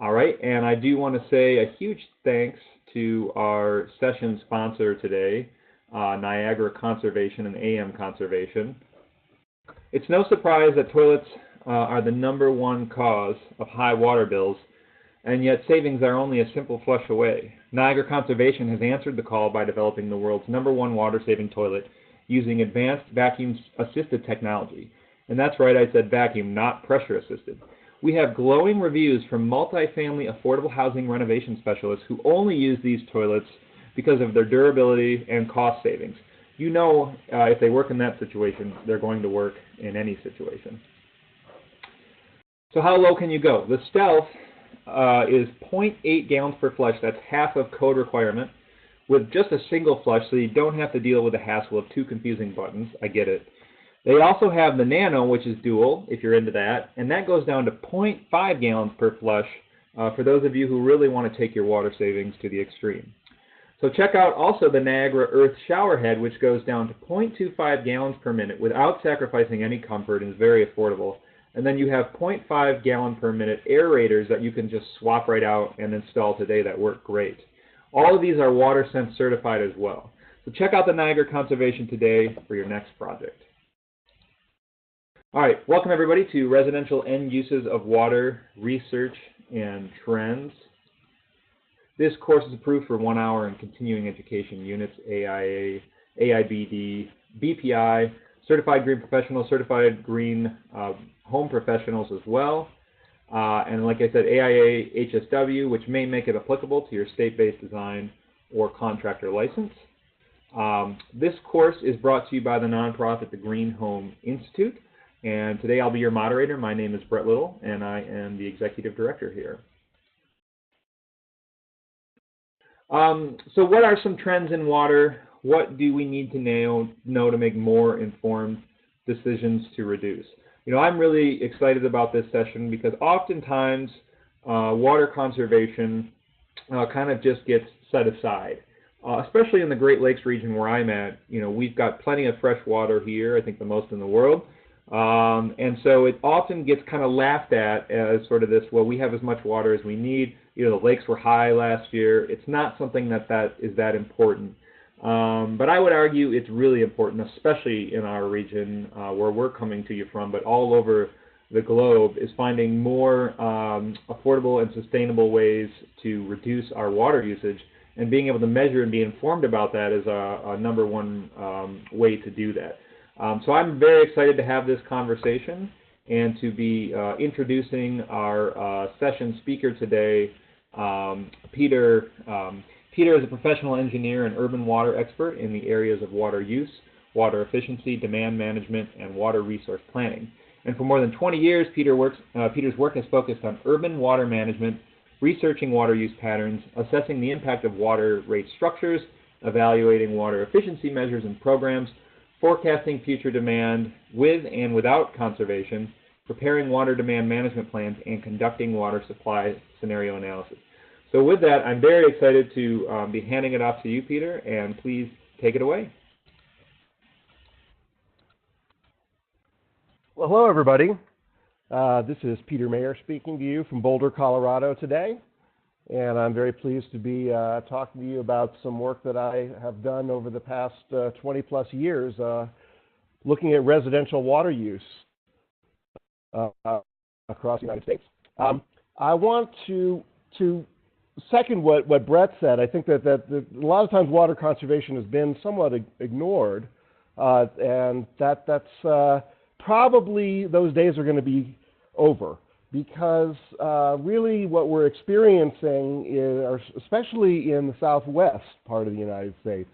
All right, and I do want to say a huge thanks to our session sponsor today, Niagara Conservation and AM Conservation. It's no surprise that toilets are the #1 cause of high water bills, and yet savings are only a simple flush away. Niagara Conservation has answered the call by developing the world's #1 water-saving toilet using advanced vacuum-assisted technology. And that's right, I said vacuum, not pressure-assisted. We have glowing reviews from multifamily affordable housing renovation specialists who only use these toilets because of their durability and cost savings. You know, if they work in that situation, they're going to work in any situation. So how low can you go? The Stealth is 0.8 gallons per flush. That's half of code requirement with just a single flush, so you don't have to deal with the hassle of 2 confusing buttons. I get it. They also have the Nano, which is dual, if you're into that, and that goes down to 0.5 gallons per flush for those of you who really want to take your water savings to the extreme. So check out also the Niagara Earth Shower Head, which goes down to 0.25 gallons per minute without sacrificing any comfort and is very affordable. And then you have 0.5 gallon per minute aerators that you can just swap right out and install today that work great. All of these are WaterSense certified as well. So check out the Niagara Conservation today for your next project. All right, welcome everybody to Residential End Uses of Water Research and Trends. This course is approved for 1 hour in continuing education units, AIA, AIBD, BPI, Certified Green Professionals, Certified Green Home Professionals as well. And like I said, AIA, HSW, which may make it applicable to your state-based design or contractor license. This course is brought to you by the nonprofit, the Green Home Institute. And today I'll be your moderator. My name is Brett Little, and I am the executive director here. So what are some trends in water? What do we need to know to make more informed decisions to reduce? You know, I'm really excited about this session because oftentimes water conservation kind of just gets set aside. Especially in the Great Lakes region where I'm at, you know, we've got plenty of fresh water here, I think the most in the world. And so it often gets kind of laughed at as sort of this, well, we have as much water as we need. You know, the lakes were high last year. It's not something that is that important. But I would argue it's really important, especially in our region where we're coming to you from, but all over the globe, is finding more affordable and sustainable ways to reduce our water usage, and being able to measure and be informed about that is a #1 way to do that. So I'm very excited to have this conversation and to be introducing our session speaker today, Peter. Peter is a professional engineer and urban water expert in the areas of water use, water efficiency, demand management, and water resource planning. And for more than 20 years, Peter's work has focused on urban water management, researching water use patterns, assessing the impact of water rate structures, evaluating water efficiency measures and programs, forecasting future demand with and without conservation, preparing water demand management plans, and conducting water supply scenario analysis. So with that, I'm very excited to be handing it off to you, Peter, and please take it away. Well, hello, everybody. This is Peter Mayer speaking to you from Boulder, Colorado today, and I'm very pleased to be talking to you about some work that I have done over the past 20-plus years looking at residential water use across the United States. I want to second what Brett said. I think that a lot of times water conservation has been somewhat ignored, and that's probably those days are going to be over, because really what we're experiencing is, especially in the southwest part of the United States,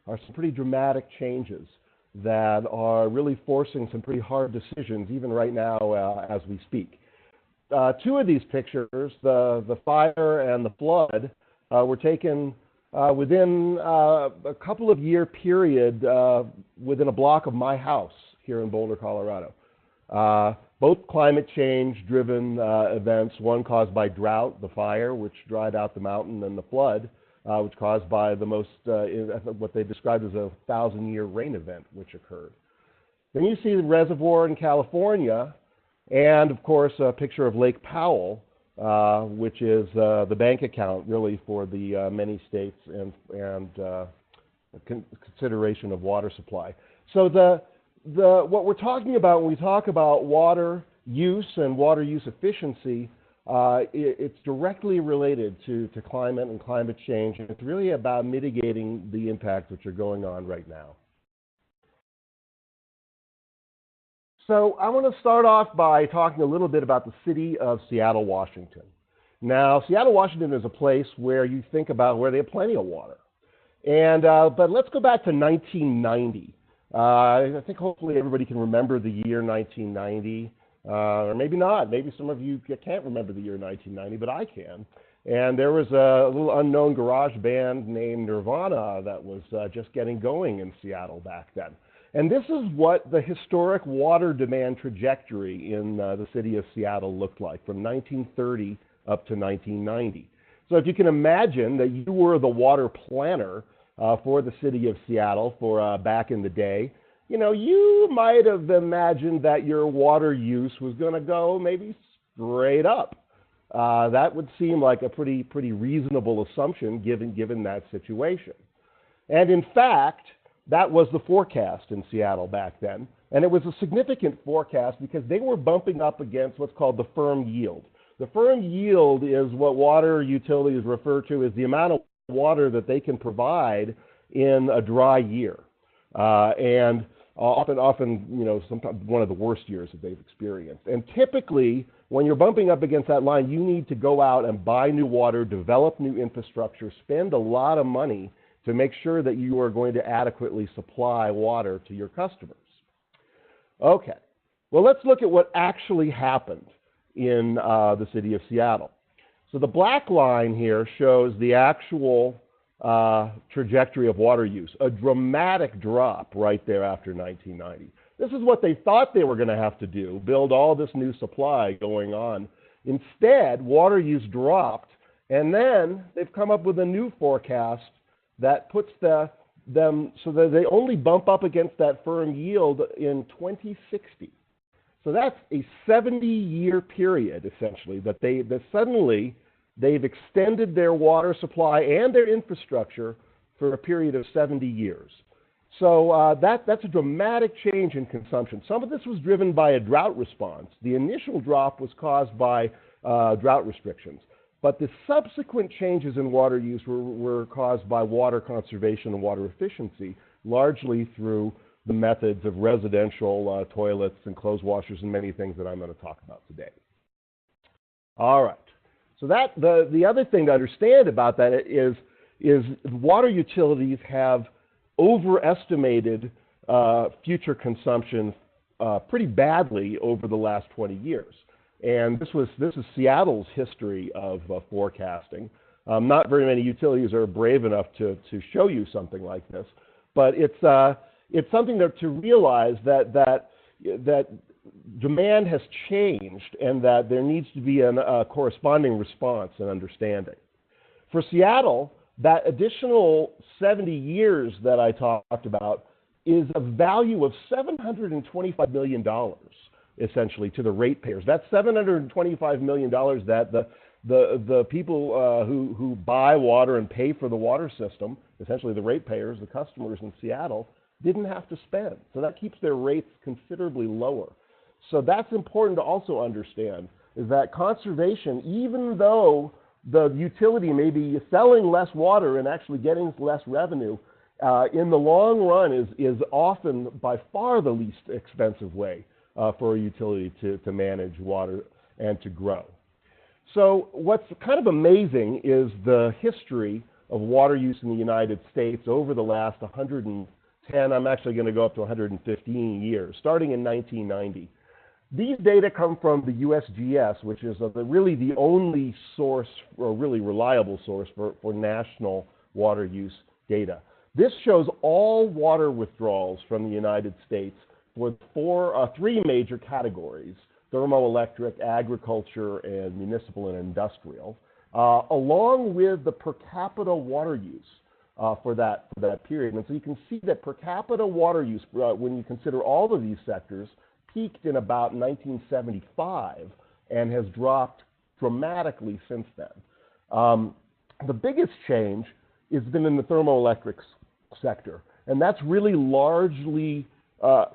are some pretty dramatic changes that are really forcing some pretty hard decisions even right now as we speak. Two of these pictures, the fire and the flood, were taken within a couple of year period within a block of my house here in Boulder, Colorado. Both climate change driven events, one caused by drought, the fire, which dried out the mountain, and the flood, which caused by the most, what they described as a 1,000-year rain event, which occurred. Then you see the reservoir in California, and of course a picture of Lake Powell, which is the bank account really for the many states and consideration of water supply. So what we're talking about when we talk about water use and water use efficiency, it's directly related to climate and climate change, and it's really about mitigating the impacts which are going on right now. So I want to start off by talking a little bit about the city of Seattle, Washington. Now, Seattle, Washington is a place where you think about where they have plenty of water. And, but let's go back to 1990. I think hopefully everybody can remember the year 1990, or maybe not. Maybe some of you can't remember the year 1990, but I can. And there was a little unknown garage band named Nirvana that was just getting going in Seattle back then. And this is what the historic water demand trajectory in the city of Seattle looked like from 1930 up to 1990. So if you can imagine that you were the water planner for the city of Seattle for back in the day, you know, you might have imagined that your water use was going to go maybe straight up. That would seem like a pretty reasonable assumption given that situation. And in fact, that was the forecast in Seattle back then. And it was a significant forecast because they were bumping up against what's called the firm yield. The firm yield is what water utilities refer to as the amount of water that they can provide in a dry year. And often, you know, sometimes one of the worst years that they've experienced. And typically, when you're bumping up against that line, you need to go out and buy new water, develop new infrastructure, spend a lot of money to make sure that you are going to adequately supply water to your customers. Okay, well, let's look at what actually happened in the city of Seattle. So the black line here shows the actual trajectory of water use, a dramatic drop right there after 1990. This is what they thought they were going to have to do, build all this new supply going on. Instead, water use dropped, and then they've come up with a new forecast that puts them so that they only bump up against that firm yield in 2060. So that's a 70-year period, essentially, that suddenly they've extended their water supply and their infrastructure for a period of 70 years. So that's a dramatic change in consumption. Some of this was driven by a drought response. The initial drop was caused by drought restrictions. But the subsequent changes in water use were caused by water conservation and water efficiency, largely through the methods of residential toilets and clothes washers and many things that I'm going to talk about today. All right. So the other thing to understand about that is water utilities have overestimated future consumption pretty badly over the last 20 years. And this is Seattle's history of forecasting. Not very many utilities are brave enough to show you something like this, but it's something to realize that demand has changed and that there needs to be a corresponding response and understanding. For Seattle, that additional 70 years that I talked about is a value of $725 million. Essentially, to the ratepayers. That's $725 million that the people who buy water and pay for the water system, essentially the ratepayers, the customers in Seattle, didn't have to spend. So that keeps their rates considerably lower. So that's important to also understand, is that conservation, even though the utility may be selling less water and actually getting less revenue, in the long run is often by far the least expensive way for a utility to manage water and to grow. So what's kind of amazing is the history of water use in the United States over the last 110, I'm actually going to go up to 115 years, starting in 1990. These data come from the USGS, which is really the only source, or really reliable source for national water use data. This shows all water withdrawals from the United States for three major categories: thermoelectric, agriculture, and municipal and industrial, along with the per capita water use for that period. And so you can see that per capita water use, when you consider all of these sectors, peaked in about 1975 and has dropped dramatically since then. The biggest change has been in the thermoelectric sector, and that's really largely a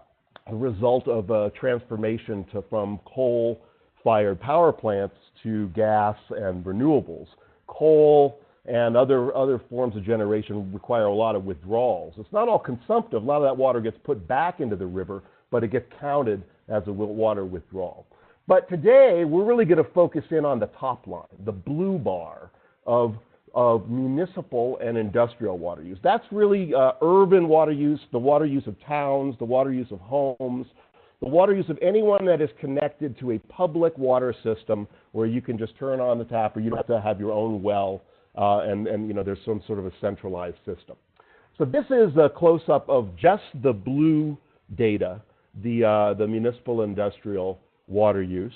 result of a transformation from coal-fired power plants to gas and renewables. Coal and other forms of generation require a lot of withdrawals. It's not all consumptive. A lot of that water gets put back into the river, but it gets counted as a water withdrawal. But today, we're really going to focus in on the top line, the blue bar of municipal and industrial water use. That's really urban water use, the water use of towns, the water use of homes, the water use of anyone that is connected to a public water system where you can just turn on the tap or you don't have to have your own well and you know, there's some sort of a centralized system. So this is a close-up of just the blue data, the municipal industrial water use.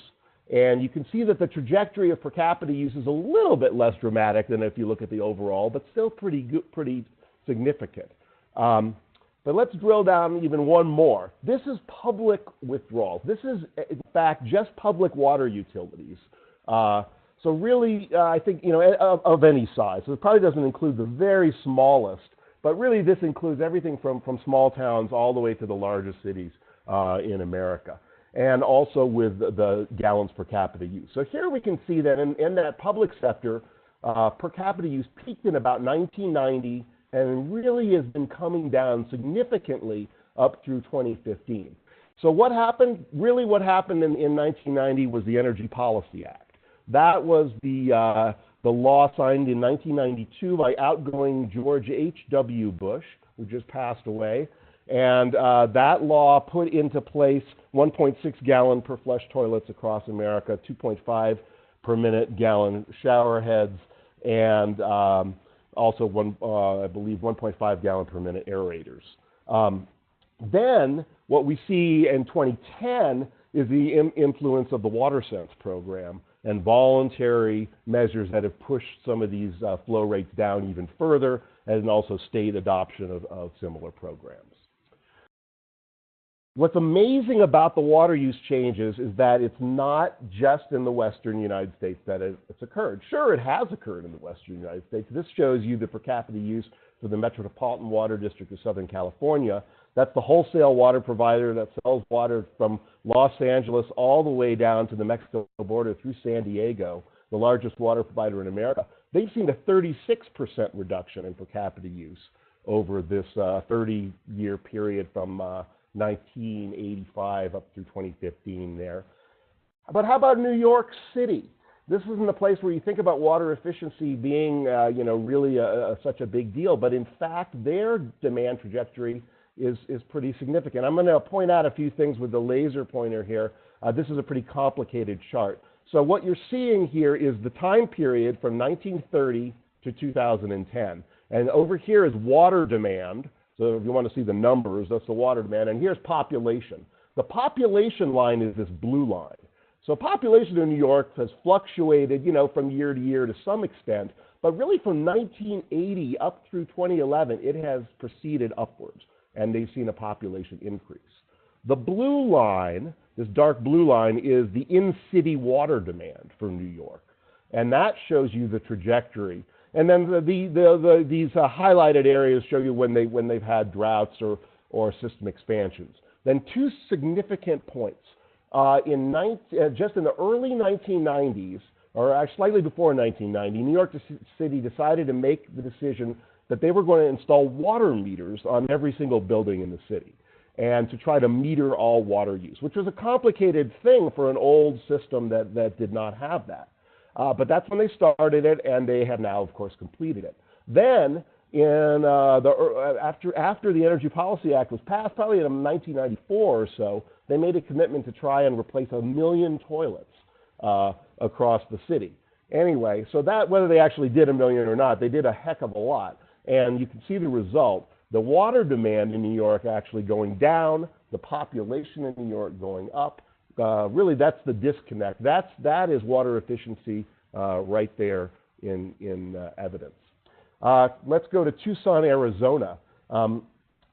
And you can see that the trajectory of per capita use is a little bit less dramatic than if you look at the overall, but still pretty good, pretty significant. But let's drill down even one more. This is public withdrawal. This is, in fact, just public water utilities. So really, I think, you know, of any size. So it probably doesn't include the very smallest, but really this includes everything from small towns all the way to the largest cities in America, and also with the gallons per capita use. So here we can see that in that public sector, per capita use peaked in about 1990 and really has been coming down significantly up through 2015. So what happened? Really what happened in 1990 was the Energy Policy Act. That was the law signed in 1992 by outgoing George H.W. Bush, who just passed away. And that law put into place 1.6 gallon per flush toilets across America, 2.5 per minute gallon shower heads, and also I believe 1.5 gallon per minute aerators. Then what we see in 2010 is the influence of the WaterSense program and voluntary measures that have pushed some of these flow rates down even further, and also state adoption of similar programs. What's amazing about the water use changes is that it's not just in the western United States that it's occurred. Sure, it has occurred in the western United States. This shows you the per capita use for the Metropolitan Water District of Southern California. That's the wholesale water provider that sells water from Los Angeles all the way down to the Mexico border through San Diego, the largest water provider in America. They've seen a 36% reduction in per capita use over this 30-year period from 1985 up through 2015 there. But how about New York City? This isn't a place where you think about water efficiency being, you know, really such a big deal, but in fact, their demand trajectory is pretty significant. I'm going to point out a few things with the laser pointer here. This is a pretty complicated chart. So what you're seeing here is the time period from 1930 to 2010. And over here is water demand. So if you want to see the numbers, that's the water demand. And here's population. The population line is this blue line. So population in New York has fluctuated, you know, from year to year to some extent. But really from 1980 up through 2011, it has proceeded upwards. And they've seen a population increase. The blue line, this dark blue line, is the in-city water demand for New York. And that shows you the trajectory. And then these highlighted areas show you when they've had droughts or system expansions. Then two significant points. Just in the early 1990s, or actually slightly before 1990, New York City decided to make the decision that they were going to install water meters on every single building in the city and to try to meter all water use, which was a complicated thing for an old system that did not have that. But that's when they started it, and they have now, of course, completed it. Then, after the Energy Policy Act was passed, probably in 1994 or so, they made a commitment to try and replace 1 million toilets across the city. Anyway, so that, whether they actually did 1 million or not, they did a heck of a lot. And you can see the result. The water demand in New York actually going down, the population in New York going up. Really, that's the disconnect. That is water efficiency right there in evidence. Let's go to Tucson, Arizona.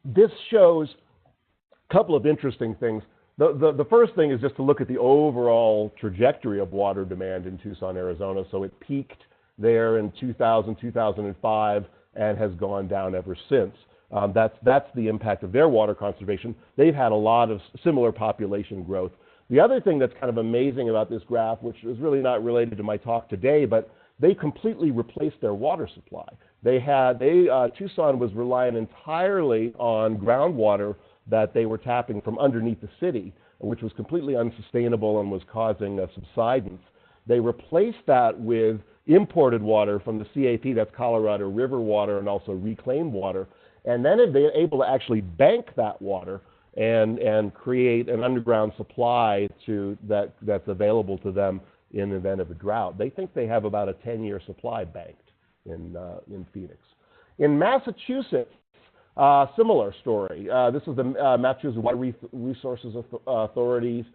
This shows a couple of interesting things. the first thing is just to look at the overall trajectory of water demand in Tucson, Arizona. So it peaked there in 2000, 2005, and has gone down ever since. That's the impact of their water conservation. They've had a lot of similar population growth. The other thing that's kind of amazing about this graph, which is really not related to my talk today, but they completely replaced their water supply. Tucson was relying entirely on groundwater that they were tapping from underneath the city, which was completely unsustainable and was causing subsidence. They replaced that with imported water from the CAP, that's Colorado River water, and also reclaimed water. And then they're able to actually bank that water and create an underground supply that's available to them in the event of a drought. They think they have about a 10-year supply banked in Phoenix. In Massachusetts, similar story. This is the Massachusetts Water Resources Authority's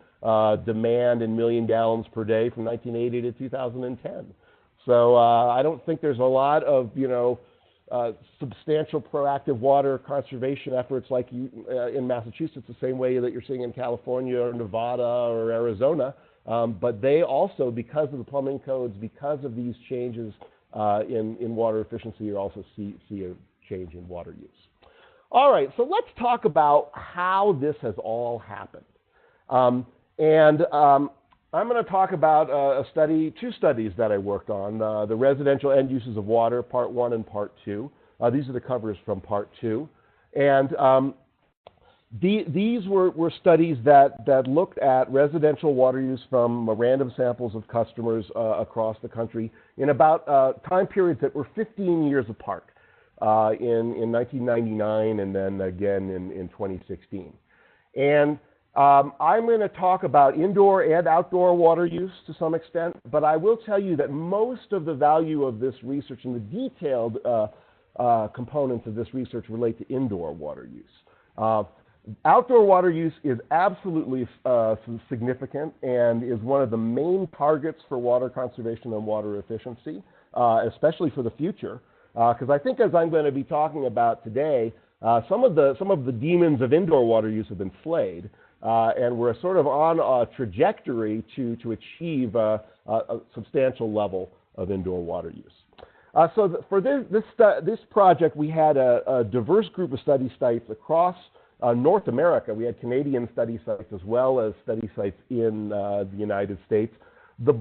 demand in million gallons per day from 1980 to 2010. So I don't think there's a lot of, substantial proactive water conservation efforts like in Massachusetts, the same way that you're seeing in California or Nevada or Arizona. But they also, because of the plumbing codes, because of these changes in water efficiency, you also see a change in water use. All right, so let's talk about how this has all happened. I'm going to talk about two studies that I worked on, the residential end uses of water, part 1 and part 2. These are the covers from part 2. And these were studies that looked at residential water use from random samples of customers across the country in about time periods that were 15 years apart, in 1999 and then again in 2016. And I'm going to talk about indoor and outdoor water use to some extent, but I will tell you that most of the value of this research and the detailed components of this research relate to indoor water use. Outdoor water use is absolutely significant and is one of the main targets for water conservation and water efficiency, especially for the future. Because I think, as I'm going to be talking about today, some of the demons of indoor water use have been slayed. And we're sort of on a trajectory to achieve a substantial level of indoor water use. For this project, we had a diverse group of study sites across North America. We had Canadian study sites as well as study sites in the United States. The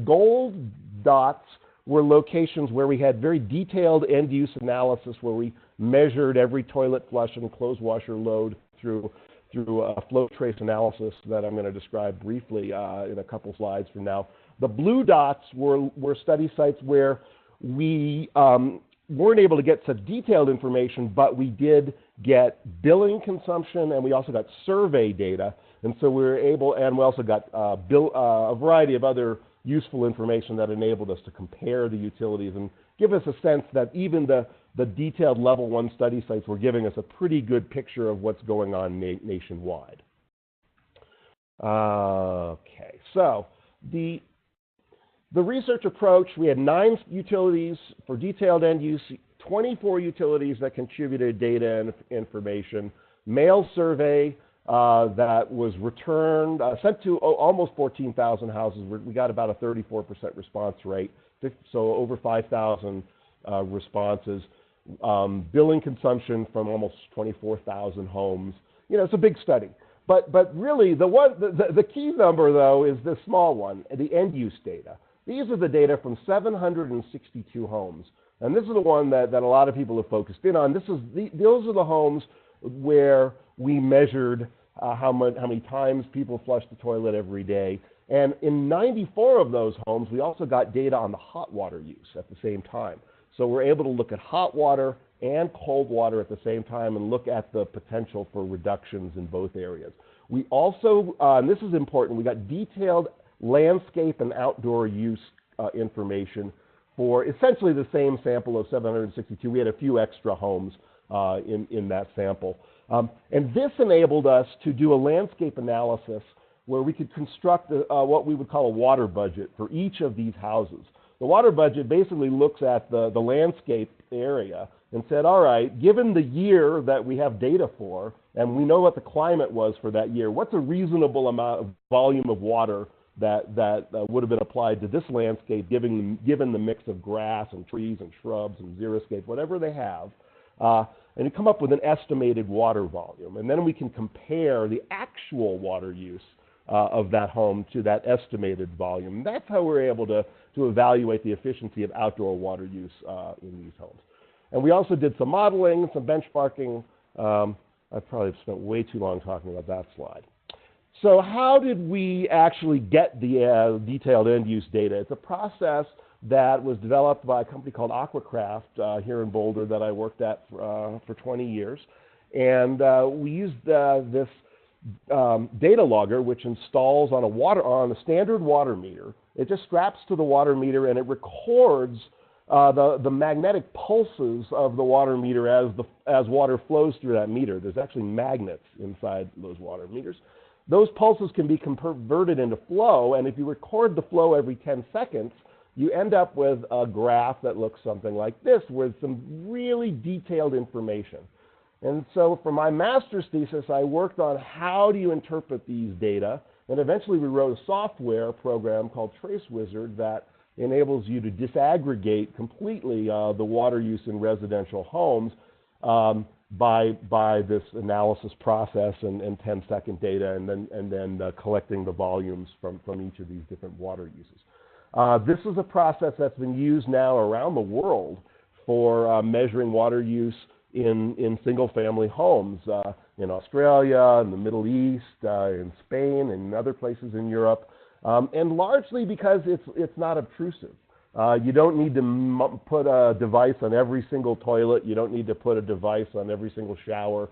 gold dots were locations where we had very detailed end-use analysis, where we measured every toilet flush and clothes washer load through a flow trace analysis that I'm going to describe briefly in a couple slides from now. The blue dots were study sites where we weren't able to get such detailed information, but we did get billing consumption, and we also got survey data. And so we were able, and we also got a variety of other useful information that enabled us to compare the utilities and give us a sense that even the detailed level 1 study sites were giving us a pretty good picture of what's going on nationwide. Okay, so the research approach, we had 9 utilities for detailed end use, 24 utilities that contributed data and information, mail survey that was returned, sent to almost 14,000 houses. We got about a 34% response rate, so over 5,000 responses. Billing consumption from almost 24,000 homes. It's a big study. But really, the key number, though, is the small one, the end-use data. These are the data from 762 homes. And this is the one that a lot of people have focused in on. Those are the homes where we measured how many times people flush the toilet every day. And in 94 of those homes, we also got data on the hot water use at the same time. So we're able to look at hot water and cold water at the same time and look at the potential for reductions in both areas. We also, and this is important, we got detailed landscape and outdoor use information for essentially the same sample of 762. We had a few extra homes in that sample. And this enabled us to do a landscape analysis where we could construct what we would call a water budget for each of these houses. the water budget basically looks at the landscape area and said, all right, given the year that we have data for, and we know what the climate was for that year, what's a reasonable amount of volume of water that would have been applied to this landscape, given the mix of grass and trees and shrubs and xeriscape, whatever they have, and you come up with an estimated water volume. And then we can compare the actual water use of that home to that estimated volume. And that's how we're able to evaluate the efficiency of outdoor water use in these homes. And we also did some modeling, some benchmarking. I probably spent way too long talking about that slide. So how did we actually get the detailed end-use data? It's a process that was developed by a company called Aquacraft here in Boulder that I worked at for 20 years. And we used this data logger, which installs on a standard water meter. It just straps to the water meter and it records the magnetic pulses of the water meter as water flows through that meter. There's actually magnets inside those water meters. Those pulses can be converted into flow, and if you record the flow every 10 seconds, you end up with a graph that looks something like this with some really detailed information. And so for my master's thesis, I worked on how do you interpret these data, and eventually we wrote a software program called TraceWizard that enables you to disaggregate completely the water use in residential homes by this analysis process and 10-second data, and then collecting the volumes from each of these different water uses. This is a process that's been used now around the world for measuring water use in single-family homes in Australia, in the Middle East, in Spain, and other places in Europe, and largely because it's not obtrusive. You don't need to put a device on every single toilet. You don't need to put a device on every single shower.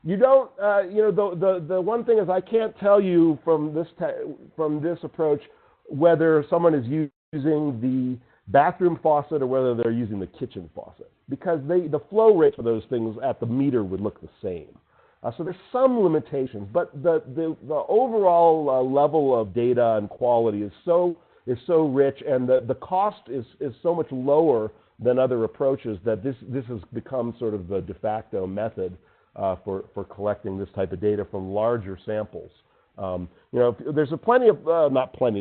You don't, the one thing is I can't tell you from this approach whether someone is using the bathroom faucet or whether they're using the kitchen faucet, because the flow rate for those things at the meter would look the same. So there's some limitations, but the overall level of data and quality is so rich, and the cost is so much lower than other approaches that this has become sort of the de facto method for collecting this type of data from larger samples. There's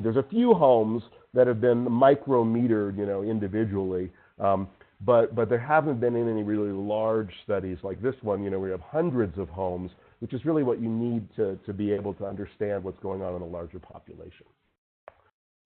there's a few homes that have been micrometered, individually, but there haven't been any really large studies like this one. We have hundreds of homes, which is really what you need to be able to understand what's going on in a larger population.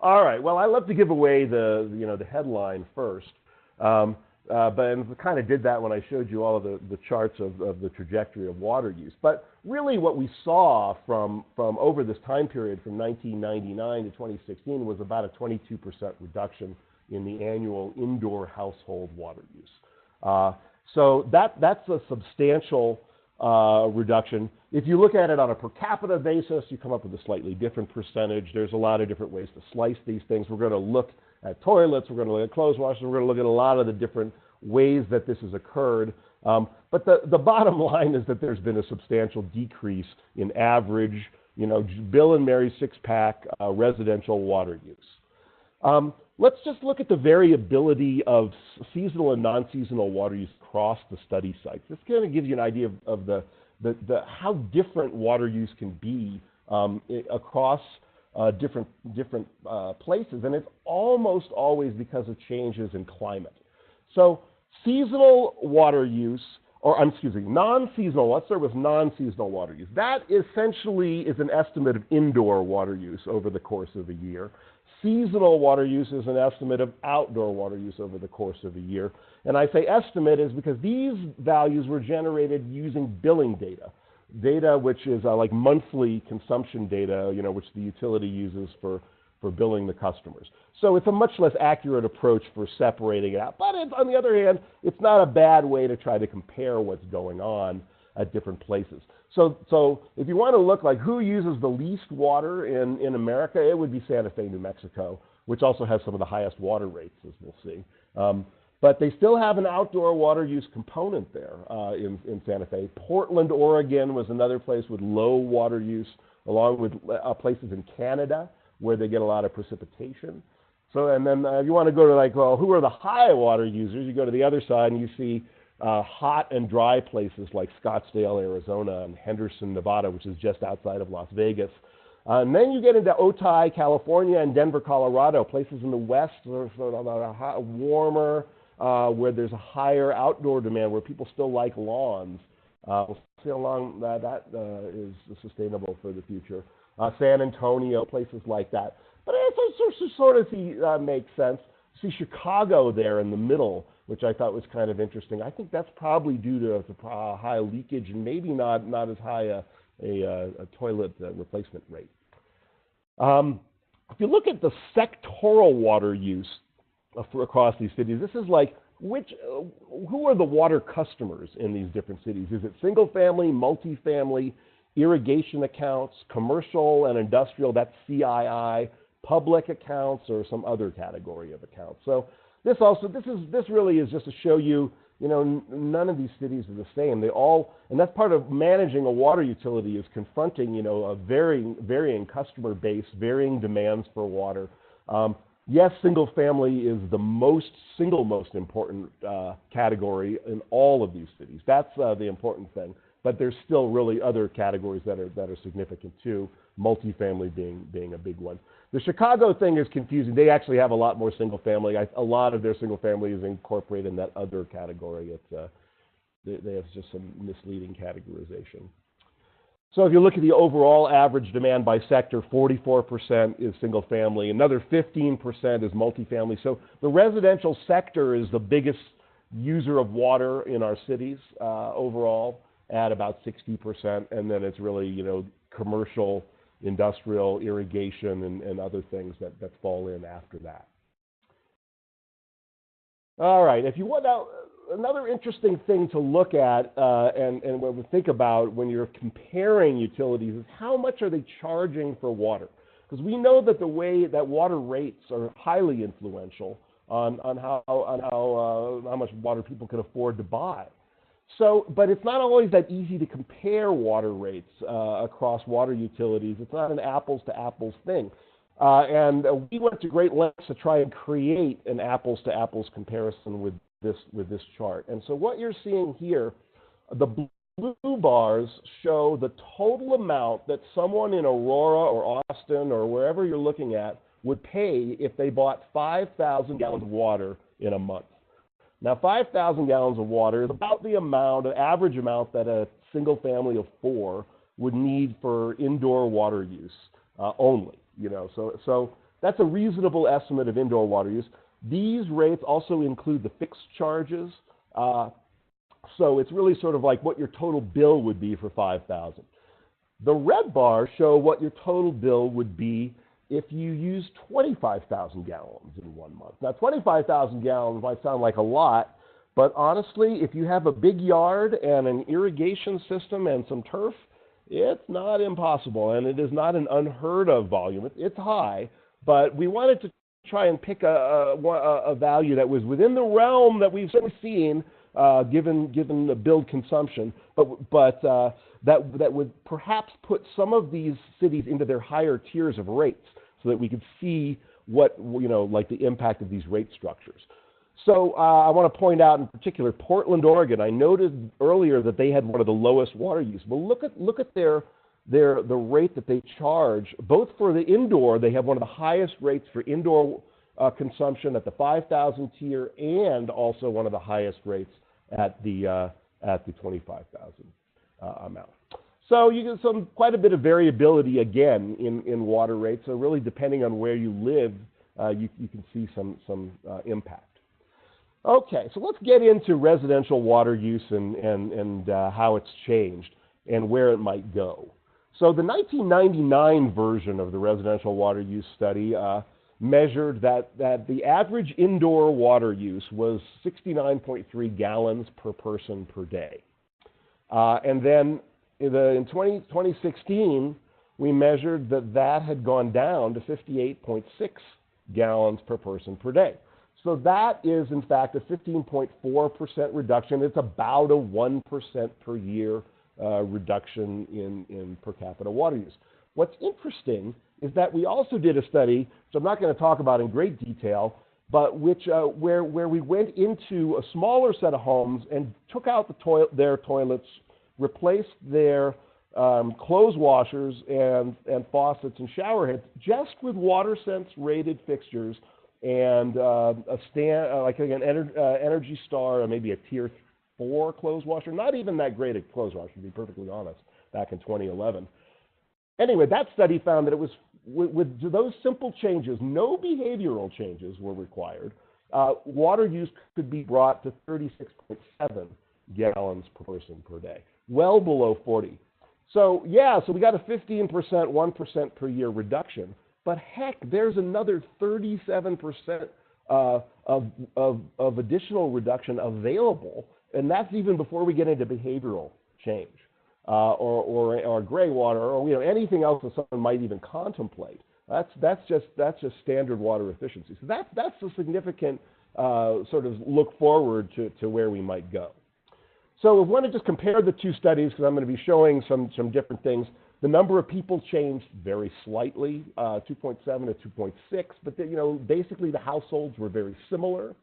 All right. Well, I love to give away the headline first, but I kind of did that when I showed you all of the charts of the trajectory of water use. But really, what we saw from over this time period from 1999 to 2016 was about a 22% reduction in the annual indoor household water use. So that's a substantial reduction. If you look at it on a per capita basis, you come up with a slightly different percentage. There's a lot of different ways to slice these things. We're going to look at toilets, we're going to look at clothes washers, we're going to look at a lot of the different ways that this has occurred. But the bottom line is that there's been a substantial decrease in average, Bill and Mary six-pack residential water use. Let's just look at the variability of seasonal and non-seasonal water use across the study sites. This kind of gives you an idea of how different water use can be across different places, and it's almost always because of changes in climate. So seasonal water use, non-seasonal, let's start with non-seasonal water use. That essentially is an estimate of indoor water use over the course of a year. Seasonal water use is an estimate of outdoor water use over the course of a year. And I say estimate is because these values were generated using billing data which is like monthly consumption data, which the utility uses for billing the customers. So it's a much less accurate approach for separating it out. But on the other hand, it's not a bad way to try to compare what's going on at different places. So if you want to look like who uses the least water in America, it would be Santa Fe, New Mexico, which also has some of the highest water rates, as we'll see. But they still have an outdoor water use component there in Santa Fe. Portland, Oregon was another place with low water use, along with places in Canada where they get a lot of precipitation. So, and then if you want to go to like, well, who are the high water users? You go to the other side and you see hot and dry places like Scottsdale, Arizona, and Henderson, Nevada, which is just outside of Las Vegas. And then you get into Otay, California, and Denver, Colorado, places in the west that are sort of warmer, where there's a higher outdoor demand, where people still like lawns. We'll see how long that is sustainable for the future. San Antonio, places like that. But it sort of makes sense. See Chicago there in the middle, which I thought was kind of interesting. I think that's probably due to high leakage and maybe not as high a toilet replacement rate. If you look at the sectoral water use across these cities, this is like who are the water customers in these different cities? Is it single family, multifamily, irrigation accounts, commercial and industrial, that's CII, public accounts, or some other category of accounts? So this really is just to show you, none of these cities are the same. They all, and that's part of managing a water utility, is confronting, a varying customer base, varying demands for water. Yes, single family is the single most important category in all of these cities. That's the important thing. But there's still really other categories that are significant too, multifamily being a big one. The Chicago thing is confusing. They actually have a lot more single family. A lot of their single family is incorporated in that other category. They have just some misleading categorization. So if you look at the overall average demand by sector, 44% is single family. Another 15% is multifamily. So the residential sector is the biggest user of water in our cities overall, at about 60%. And then it's really, commercial, industrial, irrigation, and other things that fall in after that. All right, if you want now, another interesting thing to look at and what we think about when you're comparing utilities is how much are they charging for water? Because we know that the way that water rates are highly influential on how much water people can afford to buy. So, but it's not always that easy to compare water rates across water utilities. It's not an apples to apples thing. And we went to great lengths to try and create an apples to apples comparison with this chart. And so what you're seeing here, the blue bars show the total amount that someone in Aurora or Austin or wherever you're looking at would pay if they bought 5,000 gallons of water in a month. Now, 5,000 gallons of water is about the average amount that a single family of 4 would need for indoor water use only. So that's a reasonable estimate of indoor water use. These rates also include the fixed charges. So it's really sort of like what your total bill would be for 5,000. The red bars show what your total bill would be if you use 25,000 gallons in 1 month. Now, 25,000 gallons might sound like a lot, but honestly, if you have a big yard and an irrigation system and some turf, it's not impossible, and it is not an unheard of volume. It's high, but we wanted to try and pick a value that was within the realm that we've seen, given the build consumption, but that would perhaps put some of these cities into their higher tiers of rates, so that we could see what, like the impact of these rate structures. So I want to point out in particular Portland, Oregon. I noted earlier that they had one of the lowest water use. Well, look at the rate that they charge, both for the indoor. They have one of the highest rates for indoor consumption at the 5,000 tier, and also one of the highest rates at the 25,000 amount. So you get quite a bit of variability again in water rates. So really, depending on where you live, you can see some impact. Okay, so let's get into residential water use and how it's changed and where it might go. So the 1999 version of the residential water use study measured that the average indoor water use was 69.3 gallons per person per day. And then in 2016, we measured that had gone down to 58.6 gallons per person per day. So that is, in fact, a 15.4% reduction. It's about a 1% per year reduction in per capita water use. What's interesting is that we also did a study, which I'm not going to talk about in great detail, but where we went into a smaller set of homes and took out their toilets, replaced their clothes washers and faucets and shower heads just with WaterSense rated fixtures and like an Energy Star or maybe a Tier 4 clothes washer. Not even that great a clothes washer, to be perfectly honest, back in 2011. Anyway, that study found that it was with those simple changes, no behavioral changes were required. Water use could be brought to 36.7 gallons per person per day, well below 40. So yeah, so we got a 15%, 1% per year reduction. But heck, there's another 37% of additional reduction available, and that's even before we get into behavioral change or gray water or anything else that someone might even contemplate. That's just standard water efficiency. So that's a significant sort of look forward to where we might go. So we want to just compare the two studies because I'm going to be showing some different things. The number of people changed very slightly, 2.7 to 2.6, but basically the households were very similar.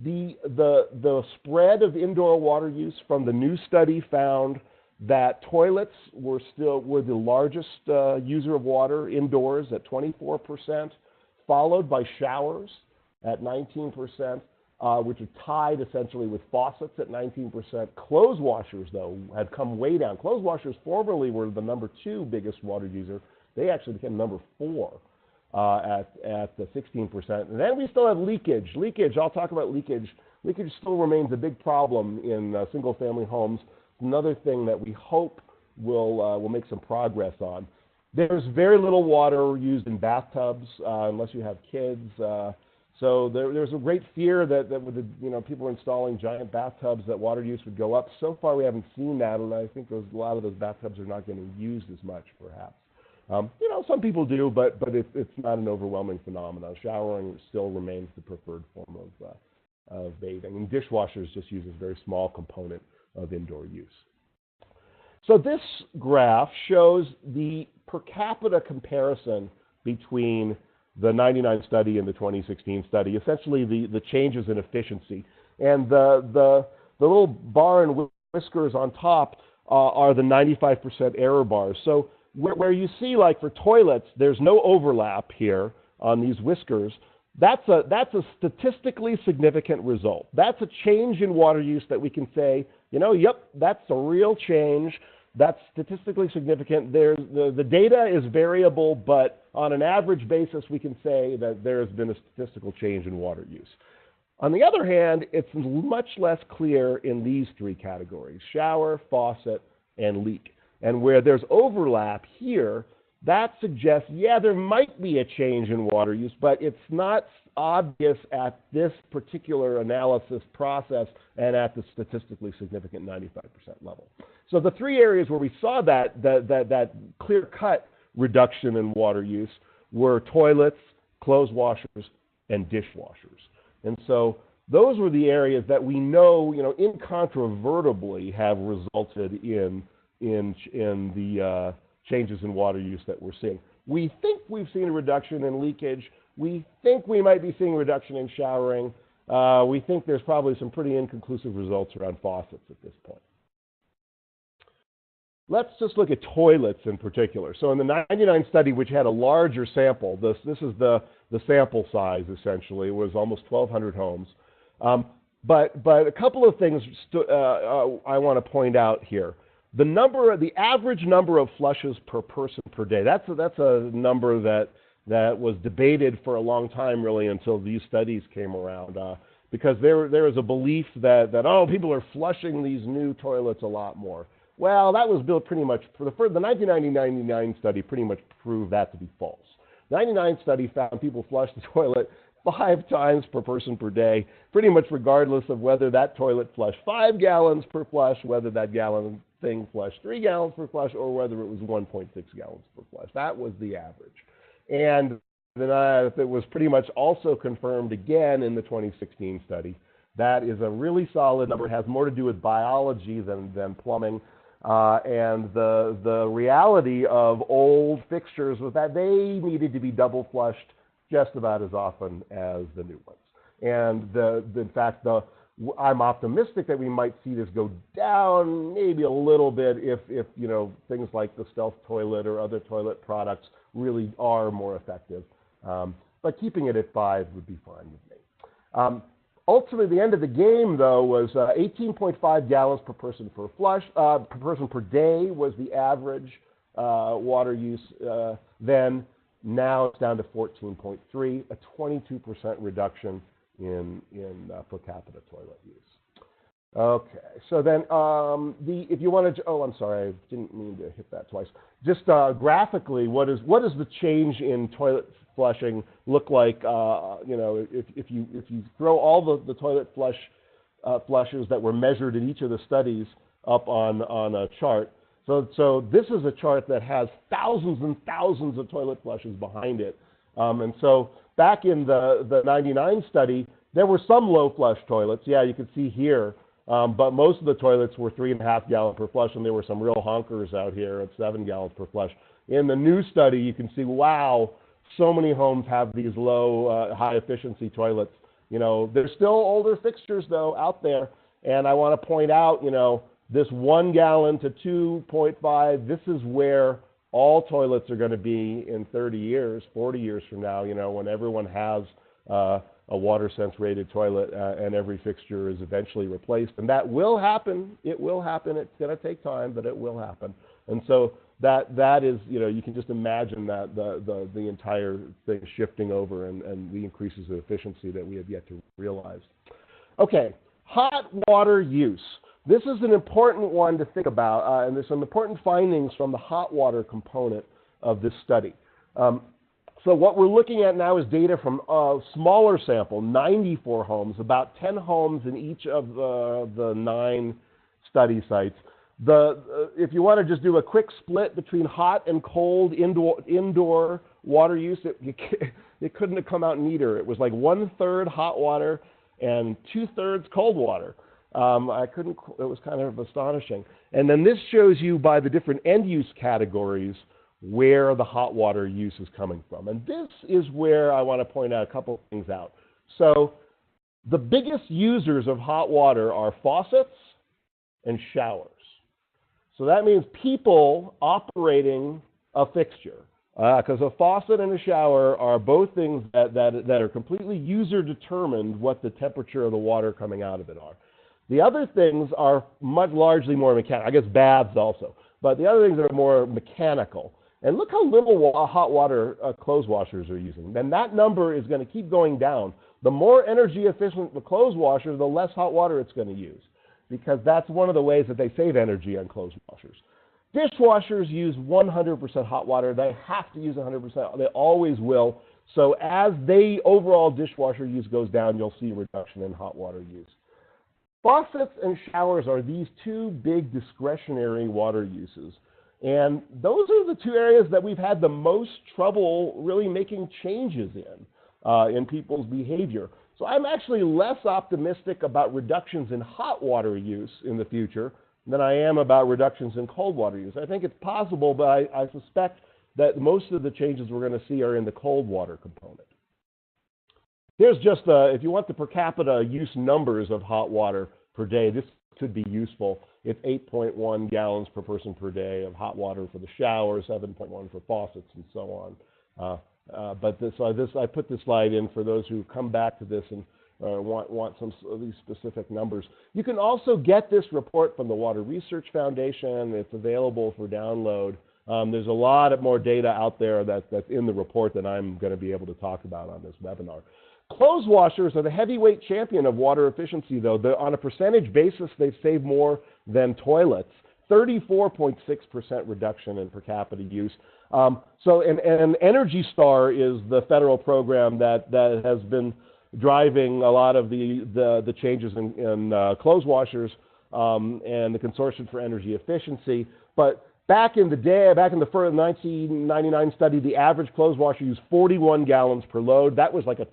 The spread of indoor water use from the new study found that toilets were the largest user of water indoors at 24%, followed by showers at 19%. Which are tied essentially with faucets at 19%. Clothes washers, though, had come way down. Clothes washers formerly were the number 2 biggest water user. They actually became number 4 at the 16%. And then we still have leakage. I'll talk about leakage. Leakage still remains a big problem in single-family homes. Another thing that we hope will make some progress on. There's very little water used in bathtubs unless you have kids. So there's a great fear that with people installing giant bathtubs that water use would go up. So far we haven't seen that, and I think a lot of those bathtubs are not getting used as much, perhaps. Some people do, but it's not an overwhelming phenomenon. Showering still remains the preferred form of bathing, and dishwashers just use a very small component of indoor use. So this graph shows the per capita comparison between the 99 study and the 2016 study, essentially the changes in efficiency. And the little bar and whiskers on top are the 95% error bars. So where you see, like for toilets, there's no overlap here on these whiskers. That's a statistically significant result. That's a change in water use that we can say, yep, that's a real change. That's statistically significant. The data is variable, but on an average basis, we can say that there has been a statistical change in water use. On the other hand, it's much less clear in these 3 categories: shower, faucet, and leak. And where there's overlap here, that suggests, yeah, there might be a change in water use, but it's not obvious at this particular analysis process and at the statistically significant 95% level. So the 3 areas where we saw that clear-cut reduction in water use were toilets, clothes washers, and dishwashers. And so those were the areas that we know, incontrovertibly have resulted in the changes in water use that we're seeing. We think we've seen a reduction in leakage. We think we might be seeing a reduction in showering. We think there's probably some pretty inconclusive results around faucets at this point. Let's just look at toilets in particular. So in the 99 study, which had a larger sample, this is the sample size essentially. It was almost 1,200 homes. But a couple of things I want to point out here. The average number of flushes per person per day. That's a number that was debated for a long time, really, until these studies came around. Because there is a belief that people are flushing these new toilets a lot more. Well, that was built pretty much for the 1999 study pretty much proved that to be false. The 99 study found people flushed the toilet 5 times per person per day, pretty much regardless of whether that toilet flushed 5 gallons per flush, whether that gallon thing flushed 3 gallons per flush, or whether it was 1.6 gallons per flush. That was the average. And then it was pretty much also confirmed again in the 2016 study. That is a really solid number. It has more to do with biology than plumbing. And the reality of old fixtures was that they needed to be double flushed just about as often as the new ones. And in fact, I'm optimistic that we might see this go down maybe a little bit if you know, things like the Stealth toilet or other toilet products really are more effective. But keeping it at 5 would be fine with me. Ultimately, the end of the game, though, was 18.5 gallons per person per flush, per person per day was the average water use then. Now it's down to 14.3, a 22% reduction in per capita toilet use. Okay, so then if you wanted to, I'm sorry, I didn't mean to hit that twice. Just graphically, what does the change in toilet flushing look like? You know, if you throw all the toilet flushes that were measured in each of the studies up on a chart. So this is a chart that has thousands and thousands of toilet flushes behind it. And so back in the 99 study, there were some low flush toilets. Yeah, you can see here. But most of the toilets were 3.5 gallons per flush, and there were some real honkers out here at 7 gallons per flush. In the new study, you can see, wow, so many homes have these low, high-efficiency toilets. You know, there's still older fixtures, though, out there. And I want to point out, you know, this 1 gallon to 2.5, this is where all toilets are going to be in 30 years, 40 years from now, you know, when everyone has a water sense rated toilet and every fixture is eventually replaced. And that will happen. It will happen. It's going to take time, but it will happen. And so that is, you know, you can just imagine that the entire thing shifting over and the increases of efficiency that we have yet to realize. Okay, hot water use. This is an important one to think about, and there's some important findings from the hot water component of this study. So what we're looking at now is data from a smaller sample, 94 homes, about 10 homes in each of the 9 study sites. If you want to just do a quick split between hot and cold indoor water use, it couldn't have come out neater. It was like 1/3 hot water and 2/3 cold water. It was kind of astonishing. And then this shows you by the different end use categories where the hot water use is coming from. And this is where I want to point out a couple of things out. So the biggest users of hot water are faucets and showers. So that means people operating a fixture, because a faucet and a shower are both things that are completely user determined what the temperature of the water coming out of it are. The other things are largely more mechanical. I guess baths also. But the other things are more mechanical. And look how little hot water clothes washers are using. Then that number is going to keep going down. The more energy efficient the clothes washer, the less hot water it's going to use, because that's one of the ways that they save energy on clothes washers. Dishwashers use 100% hot water. They have to use 100%. They always will. So as the overall dishwasher use goes down, you'll see a reduction in hot water use. Faucets and showers are these two big discretionary water uses. And those are the two areas that we've had the most trouble really making changes in people's behavior. So I'm actually less optimistic about reductions in hot water use in the future than I am about reductions in cold water use. I think it's possible, but I suspect that most of the changes we're going to see are in the cold water component. Here's just, if you want the per capita use numbers of hot water per day, this could be useful. It's 8.1 gallons per person per day of hot water for the shower, 7.1 for faucets, and so on. I put this slide in for those who come back to this and want some of these specific numbers. You can also get this report from the Water Research Foundation. It's available for download. There's a lot more data out there that's in the report that I'm going to be able to talk about on this webinar. Clothes washers are the heavyweight champion of water efficiency, though. On a percentage basis, they've saved more than toilets. 34.6% reduction in per capita use. And Energy Star is the federal program that has been driving a lot of the changes in clothes washers and the Consortium for Energy Efficiency. But back in the day, back in the 1999 study, the average clothes washer used 41 gallons per load. That was like a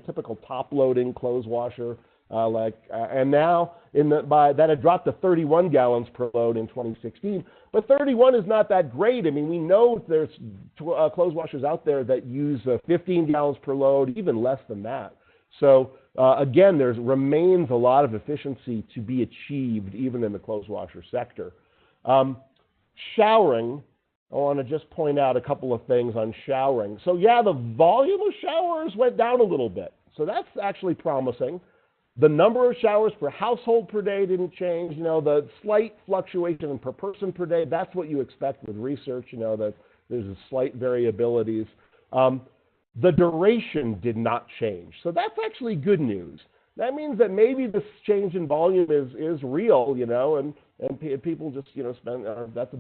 typical top-loading clothes washer. And now that had dropped to 31 gallons per load in 2016. But 31 is not that great. I mean, we know there's clothes washers out there that use 15 gallons per load, even less than that. So again, there remains a lot of efficiency to be achieved even in the clothes washer sector. Showering, I want to just point out a couple of things on showering. So yeah, the volume of showers went down a little bit. So that's actually promising. The number of showers per household per day didn't change. The slight fluctuation per person per day, that's what you expect with research, that there's a slight variabilities. The duration did not change. So that's actually good news. That means that maybe this change in volume is real, and people just, spend, that's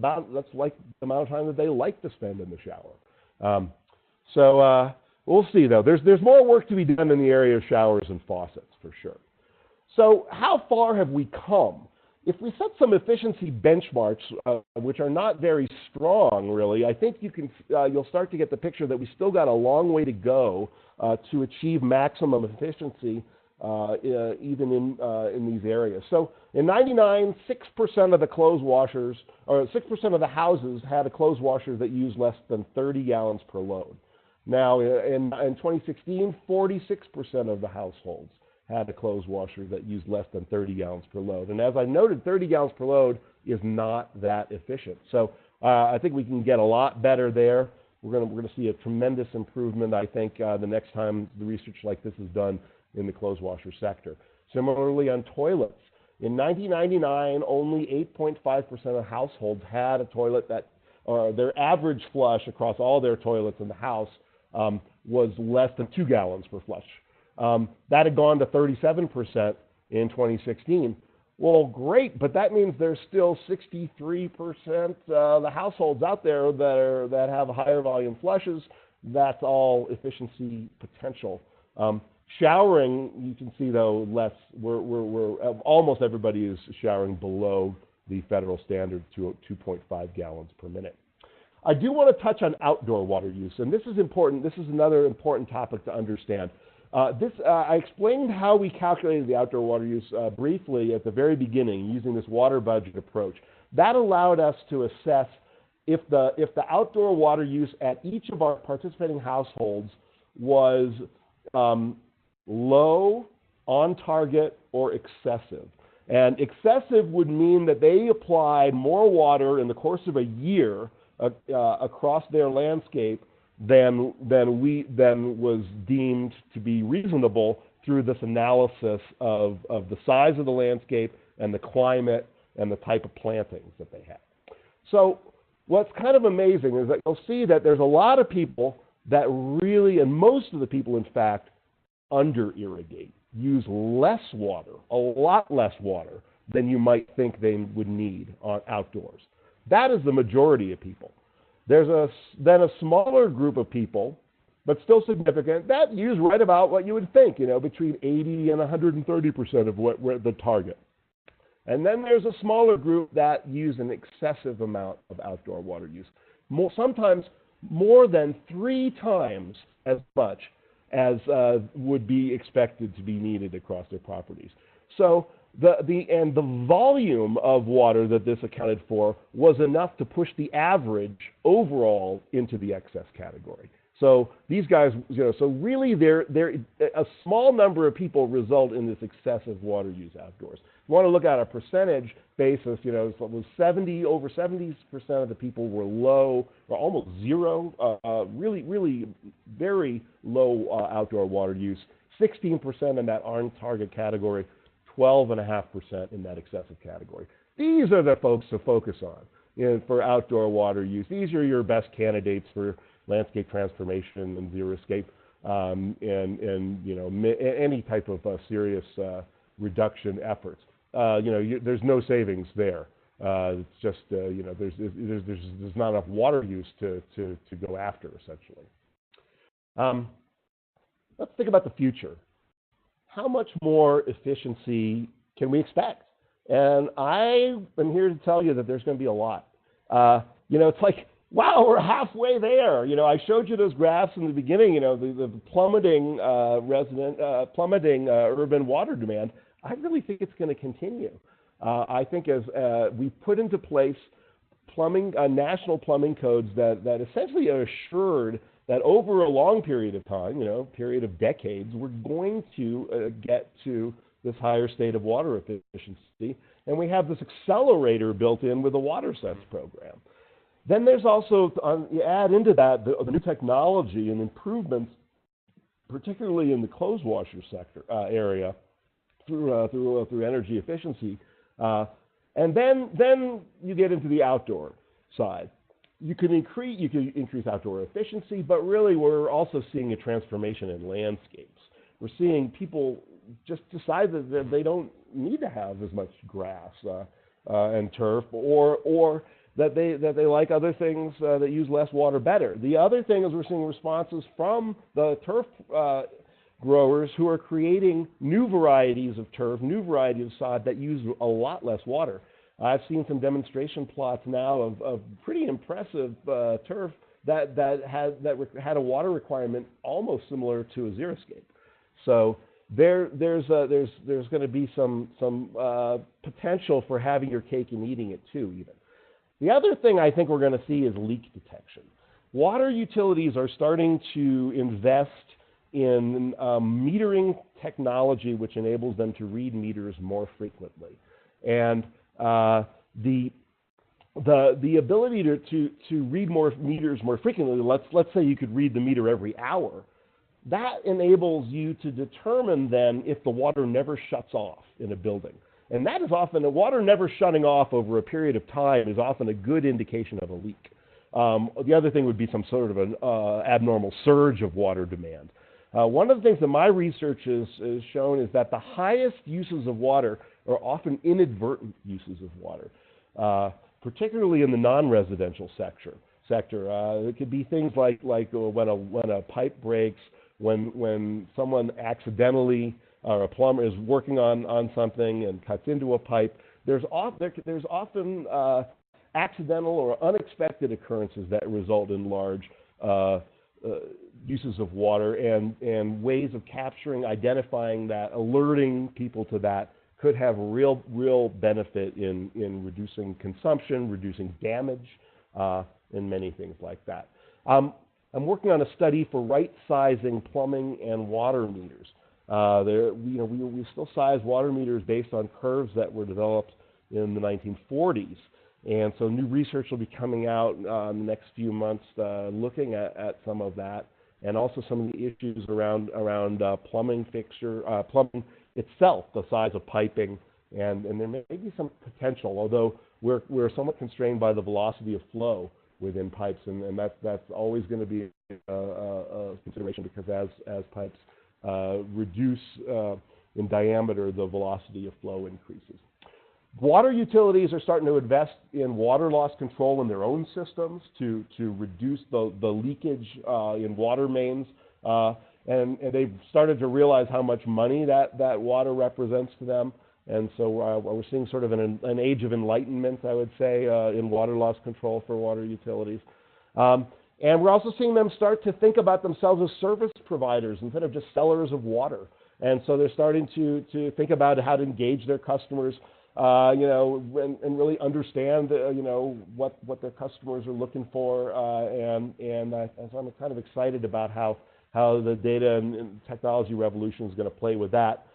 like the amount of time that they like to spend in the shower. So we'll see, though. There's more work to be done in the area of showers and faucets, for sure. So how far have we come? If we set some efficiency benchmarks, which are not very strong, really, I think you'll start to get the picture that we still got a long way to go to achieve maximum efficiency even in these areas. So in '99, 6% of the clothes washers, or 6% of the houses had a clothes washer that used less than 30 gallons per load. Now in 2016, 46% of the households had a clothes washer that used less than 30 gallons per load. And as I noted, 30 gallons per load is not that efficient. So I think we can get a lot better there. We're going to see a tremendous improvement, I think, the next time the research like this is done in the clothes washer sector. Similarly, on toilets. In 1999, only 8.5% of households had a toilet that, their average flush across all their toilets in the house was less than 2 gallons per flush. That had gone to 37% in 2016. Well, great, but that means there's still 63% of the households out there that have higher volume flushes. That's all efficiency potential. Showering, you can see though, we're almost everybody is showering below the federal standard to 2.5 gallons per minute. I do want to touch on outdoor water use, and this is important. This is another important topic to understand. I explained how we calculated the outdoor water use briefly at the very beginning using this water budget approach. That allowed us to assess if the outdoor water use at each of our participating households was low, on target, or excessive. And excessive would mean that they applied more water in the course of a year across their landscape than was deemed to be reasonable through this analysis of the size of the landscape and the climate and the type of plantings that they had. So what's kind of amazing is that you'll see that there's a lot of people that really, and most of the people in fact, under-irrigate, use less water, a lot less water than you might think they would need outdoors. That is the majority of people. There's then a smaller group of people, but still significant, that use right about what you would think, between 80 and 130% of what the target. And then there's a smaller group that use an excessive amount of outdoor water use, sometimes more than 3 times as much as would be expected to be needed across their properties. So the volume of water that this accounted for was enough to push the average overall into the excess category. So these guys, so really a small number of people result in this excessive water use outdoors. You want to look at a percentage basis, it was over 70% of the people were low or almost zero, really very low outdoor water use, 16% in that on-target category, 12.5% in that excessive category. These are the folks to focus on for outdoor water use. These are your best candidates for landscape transformation and xeriscape, and any type of serious reduction efforts. There's no savings there. It's just there's not enough water use to go after essentially. Let's think about the future. How much more efficiency can we expect? And I am here to tell you that there's going to be a lot. It's like Wow, we're halfway there. You know, I showed you those graphs in the beginning. You know, the plummeting urban water demand. I really think it's going to continue. I think as we put into place national plumbing codes that essentially are assured that over a long period of time, you know, period of decades, we're going to get to this higher state of water efficiency, and we have this accelerator built in with the WaterSense program. Then there's also, you add into that the new technology and improvements, particularly in the clothes washer sector area, through energy efficiency, and then you get into the outdoor side. You can increase outdoor efficiency, but really we're also seeing a transformation in landscapes. We're seeing people just decide that they don't need to have as much grass and turf, or that they like other things that use less water better. The other thing is we're seeing responses from the turf growers who are creating new varieties of turf, new varieties of sod that use a lot less water. I've seen some demonstration plots now of pretty impressive turf that had a water requirement almost similar to a xeriscape. So there's going to be some potential for having your cake and eating it too, even. The other thing I think we're going to see is leak detection. Water utilities are starting to invest in metering technology, which enables them to read meters more frequently. And the ability to read more meters more frequently, let's say you could read the meter every hour, that enables you to determine then if the water never shuts off in a building. And that is often, the water never shutting off over a period of time is often a good indication of a leak. The other thing would be some sort of an abnormal surge of water demand. One of the things that my research has shown is that the highest uses of water are often inadvertent uses of water, particularly in the non-residential sector. It could be things like when a pipe breaks, when someone accidentally, or a plumber is working on something and cuts into a pipe. There's often accidental or unexpected occurrences that result in large uses of water, and ways of capturing, identifying that, alerting people to that could have real benefit in reducing consumption, reducing damage, and many things like that. I'm working on a study for right-sizing plumbing and water meters. We still size water meters based on curves that were developed in the 1940s. And so new research will be coming out in the next few months looking at some of that, and also some of the issues around plumbing itself, the size of piping, and there may be some potential, although we're somewhat constrained by the velocity of flow within pipes, and that's always going to be a consideration, because as pipes reduce in diameter, the velocity of flow increases. Water utilities are starting to invest in water loss control in their own systems to reduce the leakage in water mains, and they've started to realize how much money that water represents to them. And so we're seeing sort of an age of enlightenment, I would say, in water loss control for water utilities. And we're also seeing them start to think about themselves as service providers instead of just sellers of water. And so they're starting to think about how to engage their customers, and really understand, what their customers are looking for. And so I'm kind of excited about how the data and technology revolution is going to play with that.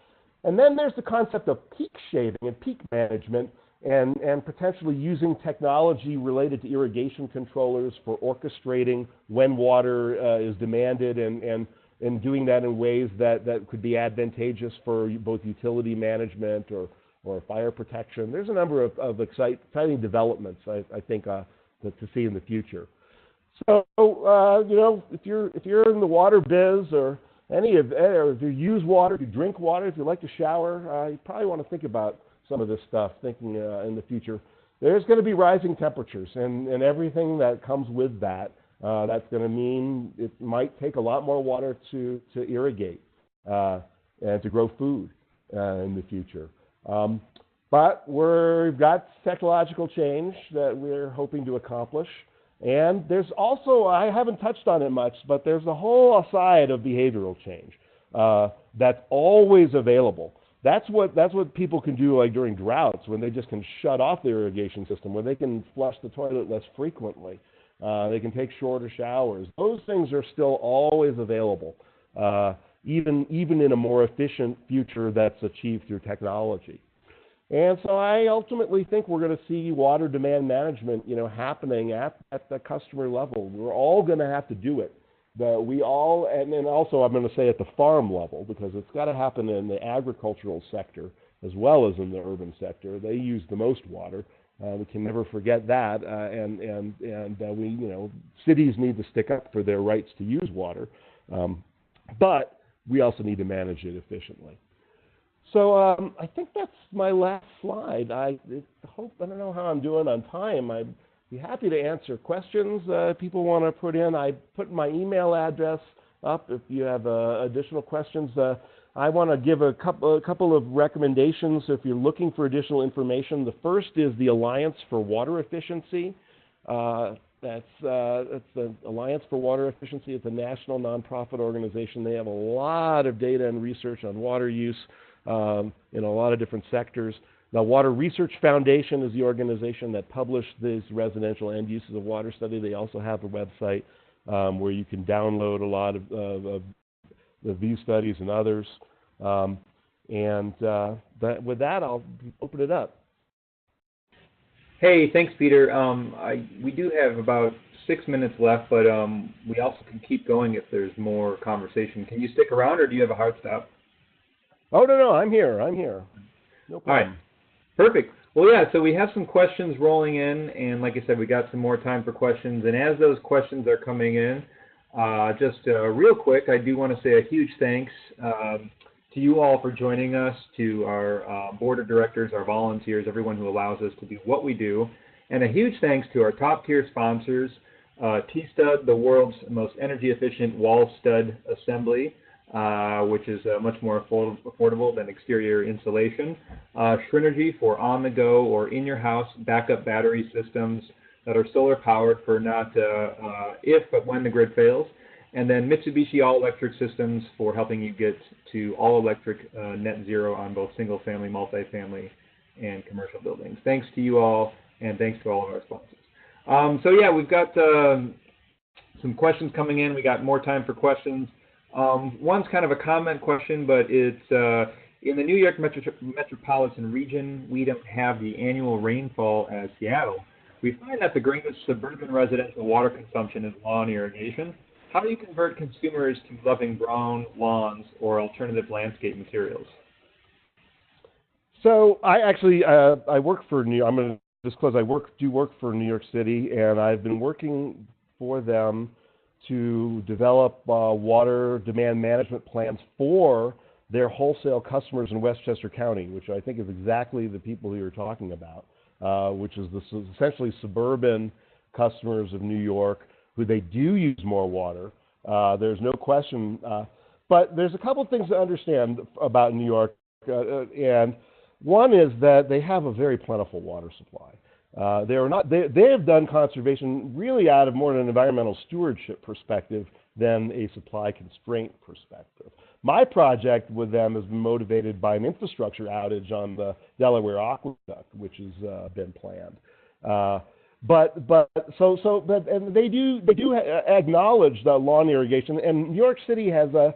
And then there's the concept of peak shaving and peak management, and potentially using technology related to irrigation controllers for orchestrating when water is demanded, and doing that in ways that could be advantageous for both utility management or fire protection. There's a number of exciting developments, I think, to see in the future. So, if you're in the water biz, or if you use water, if you drink water, if you like to shower, you probably want to think about some of this stuff, thinking in the future. There's going to be rising temperatures, and everything that comes with that. That's going to mean it might take a lot more water to irrigate and to grow food in the future. But we've got technological change that we're hoping to accomplish, And there's also, I haven't touched on it much, but there's a whole side of behavioral change that's always available. That's what people can do, like during droughts, when they just can shut off their irrigation system, when they can flush the toilet less frequently. They can take shorter showers. Those things are still always available, even in a more efficient future that's achieved through technology. And so I ultimately think we're going to see water demand management, happening at the customer level. We're all going to have to do it. And then also I'm going to say at the farm level, because it's got to happen in the agricultural sector as well as in the urban sector. They use the most water. We can never forget that. Cities need to stick up for their rights to use water, but we also need to manage it efficiently. So I think that's my last slide. I don't know how I'm doing on time. I'd be happy to answer questions people want to put in. I put my email address up if you have additional questions. I want to give a couple of recommendations if you're looking for additional information. The first is the Alliance for Water Efficiency. That's the Alliance for Water Efficiency. It's a national nonprofit organization. They have a lot of data and research on water use in a lot of different sectors. The Water Research Foundation is the organization that published this residential end uses of water study. They also have a website where you can download a lot of the view studies and others. With that, I'll open it up. Hey, thanks, Peter. We do have about 6 minutes left, but we also can keep going if there's more conversation. Can you stick around, or do you have a hard stop? Oh, no, I'm here. No problem. All right. Perfect. Well, yeah, so we have some questions rolling in, and like I said, we got some more time for questions. And as those questions are coming in, just real quick, I do want to say a huge thanks to you all for joining us, to our board of directors, our volunteers, everyone who allows us to do what we do. And a huge thanks to our top-tier sponsors, T-Stud, the world's most energy-efficient wall stud assembly, which is much more affordable than exterior insulation. Shrinergy for on-the-go or in-your-house backup battery systems that are solar-powered for not if, but when the grid fails. And then Mitsubishi All-Electric Systems for helping you get to all-electric net zero on both single-family, multifamily, and commercial buildings. Thanks to you all, and thanks to all of our sponsors. So yeah, we've got some questions coming in. We got more time for questions. One's kind of a comment question, but it's in the New York metropolitan region, we don't have the annual rainfall as Seattle. We find that the greatest suburban residential water consumption is lawn irrigation. How do you convert consumers to loving brown lawns or alternative landscape materials? So I actually I work for New York. I'm going to disclose I do work for New York City, and I've been working for them to develop water demand management plans for their wholesale customers in Westchester County, which I think is exactly the people who you're talking about, which is essentially suburban customers of New York who they do use more water. There's no question. But there's a couple things to understand about New York, and one is that they have a very plentiful water supply. They have done conservation really out of more of an environmental stewardship perspective than a supply constraint perspective. My project with them has been motivated by an infrastructure outage on the Delaware Aqueduct, which has been planned. But they do acknowledge the lawn irrigation, and New York City has a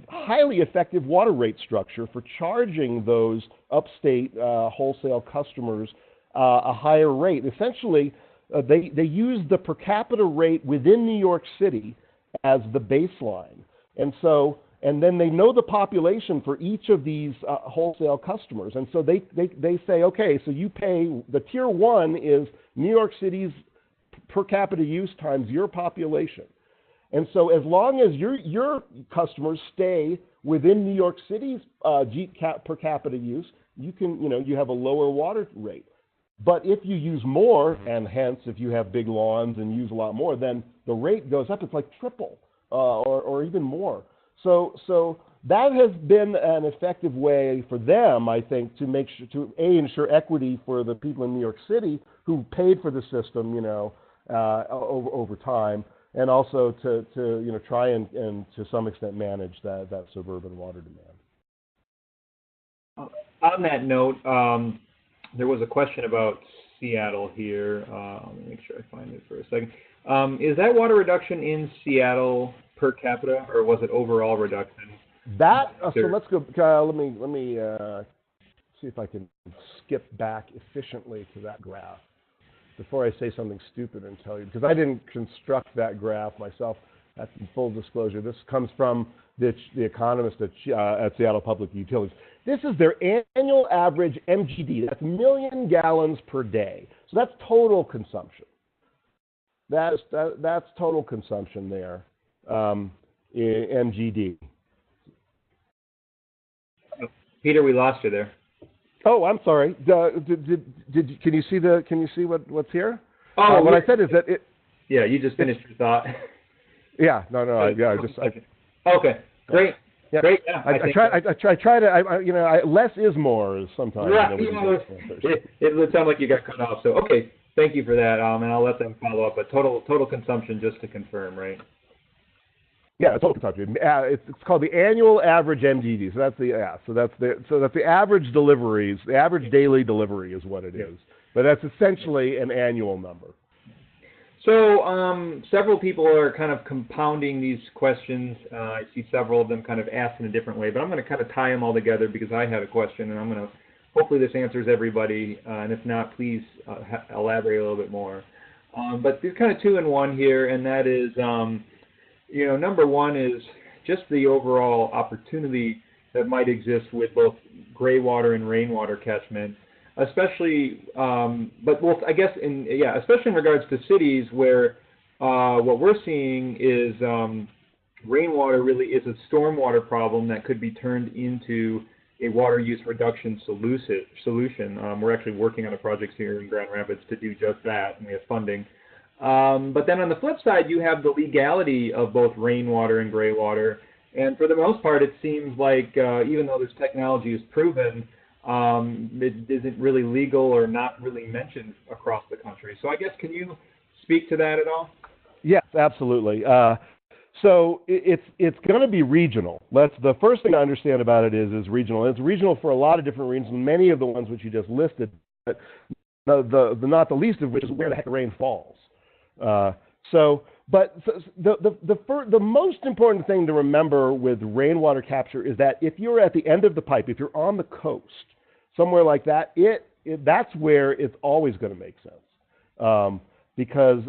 highly effective water rate structure for charging those upstate wholesale customers a higher rate. Essentially, they use the per capita rate within New York City as the baseline, and then they know the population for each of these wholesale customers, and so they say, okay, so you pay, the tier 1 is New York City's per capita use times your population. And so as long as your customers stay within New York City's per capita use, you have a lower water rate. But if you use more, and hence if you have big lawns and use a lot more, then the rate goes up. It's like triple or even more. So that has been an effective way for them, I think, to make sure ensure equity for the people in New York City who paid for the system, over time, and also to try and to some extent manage that suburban water demand. On that note, there was a question about Seattle here. Let me make sure I find it for a second. Is that water reduction in Seattle per capita, or was it overall reduction? That so let's go. Let me see if I can skip back efficiently to that graph before I say something stupid and tell you, because I didn't construct that graph myself. That's in full disclosure. This comes from the economist at Seattle Public Utilities. This is their annual average MGD. That's million gallons per day. So that's total consumption. That's total consumption there, MGD. Peter, we lost you there. Oh, I'm sorry. Can you see what's here? Oh, what I said is that it. Yeah, you just finished your thought. Yeah, no, Okay, great. Yeah. Great. Yeah, I try to. Less is more is sometimes. Right. It would sound like you got cut off. So okay, thank you for that. And I'll let them follow up. But total consumption, just to confirm, right? Yeah, total consumption. It's called the annual average MGD. So that's the average deliveries. The average daily delivery is what it is. But that's essentially an annual number. So several people are kind of compounding these questions. I see several of them kind of asked in a different way, but I'm going to kind of tie them all together because I had a question, and I'm going to hopefully this answers everybody, and if not, please elaborate a little bit more. But there's kind of two in one here, and that is, number one is just the overall opportunity that might exist with both gray water and rainwater catchment. Especially, especially in regards to cities where what we're seeing is rainwater really is a stormwater problem that could be turned into a water use reduction solution. We're actually working on a project here in Grand Rapids to do just that, and we have funding. But then on the flip side, you have the legality of both rainwater and gray water, and for the most part, it seems like even though this technology is proven, it isn't really legal or not really mentioned across the country. So I guess, can you speak to that at all? Yes, absolutely. So it's going to be regional. The first thing to understand about it is regional. And it's regional for a lot of different reasons, many of the ones which you just listed, but not the least of which is where the heck the rain falls. The most important thing to remember with rainwater capture is that if you're at the end of the pipe, if you're on the coast, somewhere like that, that's where it's always going to make sense. Because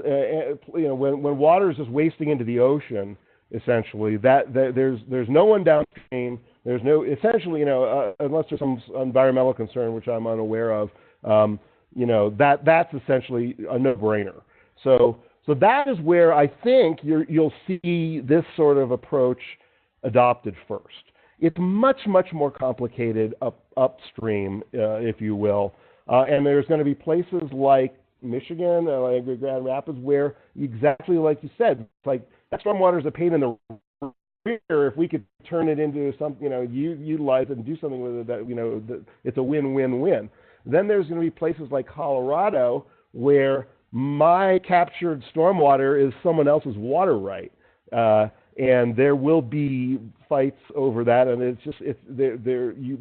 when water is just wasting into the ocean, essentially, there's no one downstream. There's no essentially, unless there's some environmental concern which I'm unaware of, that's essentially a no-brainer. So that is where I think you'll see this sort of approach adopted first. It's much, much more complicated upstream, if you will, and there's going to be places like Michigan, like Grand Rapids, where exactly like you said, it's like that stormwater is a pain in the rear. If we could turn it into something, utilize it and do something with it, that it's a win-win-win. Then there's going to be places like Colorado where my captured stormwater is someone else's water right, and there will be fights over that. And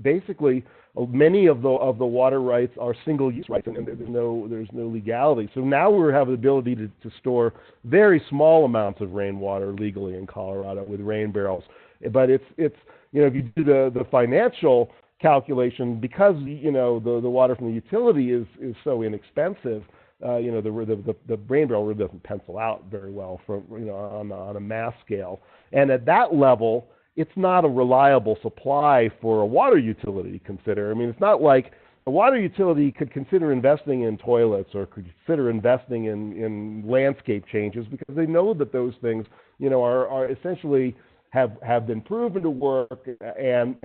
basically many of the water rights are single-use rights, and there's no legality. So now we have the ability to store very small amounts of rainwater legally in Colorado with rain barrels. But it's if you do the financial calculation, because the water from the utility is so inexpensive. The rain barrel really doesn't pencil out very well on a mass scale. And at that level, it's not a reliable supply for a water utility to consider. I mean, it's not like a water utility could consider investing in toilets or could consider investing in landscape changes, because they know that those things, are essentially have been proven to work and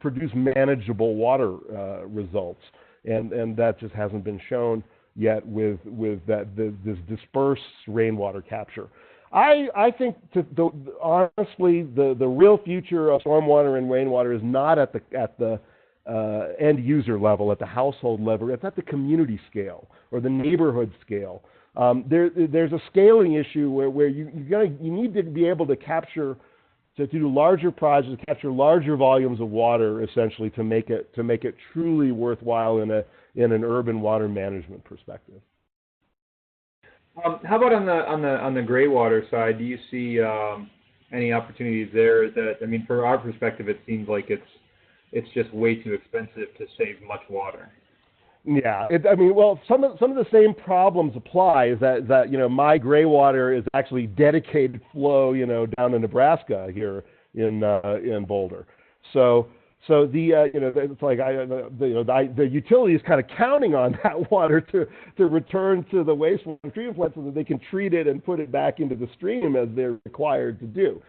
produce manageable water results. And that just hasn't been shown yet with this dispersed rainwater capture. I think honestly the real future of stormwater and rainwater is not at the end user level, at the household level. It's at the community scale or the neighborhood scale. There's a scaling issue where you need to be able to capture, to do larger projects, capture larger volumes of water, essentially, to make it truly worthwhile in an urban water management perspective. How about on the gray water side? Do you see any opportunities there? That, I mean, from our perspective, it seems like it's just way too expensive to save much water. Yeah, I mean, well, some of the same problems apply. Is that my gray water is actually dedicated flow, down in Nebraska here in Boulder. So the it's like the utility is kind of counting on that water to return to the wastewater treatment plant so that they can treat it and put it back into the stream as they're required to do.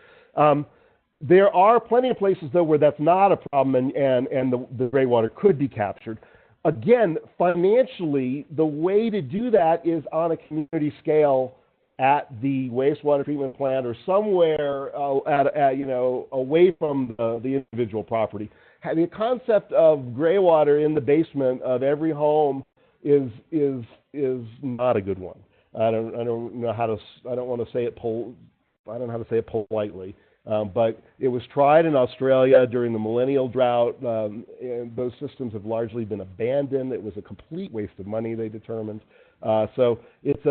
There are plenty of places though where that's not a problem, and the gray water could be captured. Again, financially, the way to do that is on a community scale at the wastewater treatment plant or somewhere away from the individual property. The concept of gray water in the basement of every home is not a good one. I don't know how to say it politely. But it was tried in Australia during the millennial drought, and those systems have largely been abandoned. It was a complete waste of money, they determined. So it's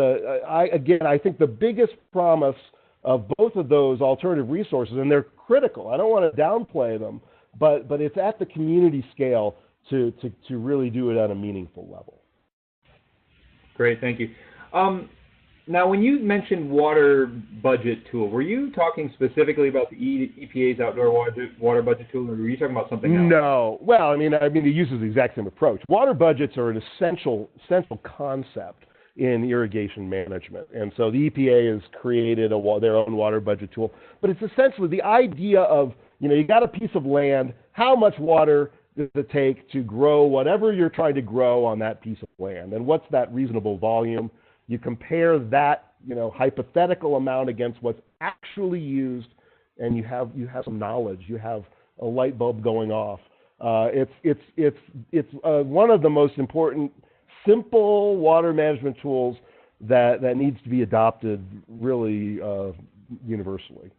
I think the biggest promise of both of those alternative resources, and they're critical. I don't want to downplay them, but it's at the community scale to really do it at a meaningful level. Great, thank you. Now, when you mentioned water budget tool, were you talking specifically about the EPA's outdoor water budget tool, or were you talking about something else? No. Well, I mean, it uses the exact same approach. Water budgets are an essential concept in irrigation management, and so the EPA has created their own water budget tool. But it's essentially the idea of, you got a piece of land. How much water does it take to grow whatever you're trying to grow on that piece of land, and what's that reasonable volume? You compare that, hypothetical amount against what's actually used, and you have some knowledge. You have a light bulb going off. It's one of the most important, simple water management tools that needs to be adopted really universally.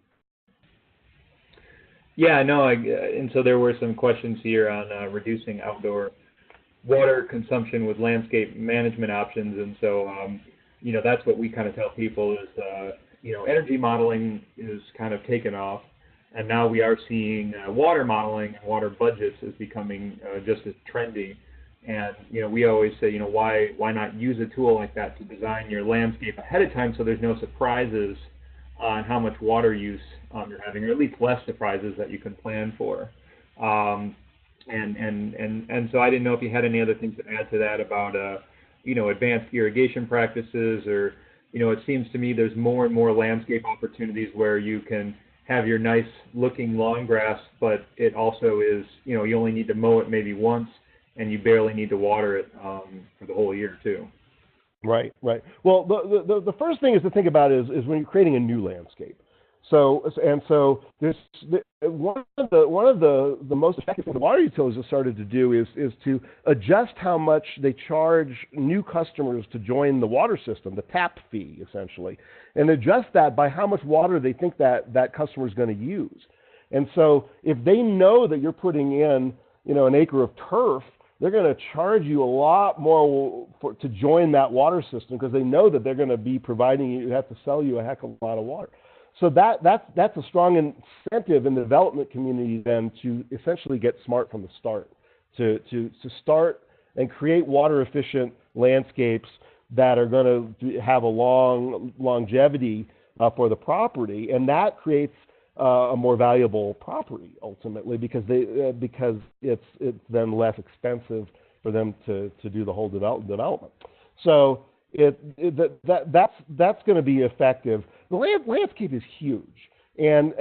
Yeah, no, and so there were some questions here on reducing outdoor water consumption with landscape management options, and so that's what we kind of tell people is energy modeling is kind of taken off, and now we are seeing water modeling and water budgets is becoming just as trendy. And we always say why not use a tool like that to design your landscape ahead of time so there's no surprises on how much water use you're having, or at least less surprises that you can plan for. And so I didn't know if you had any other things to add to that about advanced irrigation practices, or it seems to me there's more and more landscape opportunities where you can have your nice looking lawn grass, but it also is you only need to mow it maybe once, and you barely need to water it for the whole year too. Right. Well, the first thing is to think about is when you're creating a new landscape. So this one of the most effective things the water utilities have started to do is to adjust how much they charge new customers to join the water system, the tap fee essentially, and adjust that by how much water they think that customer is going to use. And so if they know that you're putting in an acre of turf, they're going to charge you a lot more to join that water system, because they know that they're going to be providing you have to sell you a heck of a lot of water. So that's a strong incentive in the development community then to essentially get smart from the start, to start and create water efficient landscapes that are going to have a long longevity for the property, and that creates a more valuable property ultimately, because it's then less expensive for them to do the whole development. So that's going to be effective. The landscape is huge, and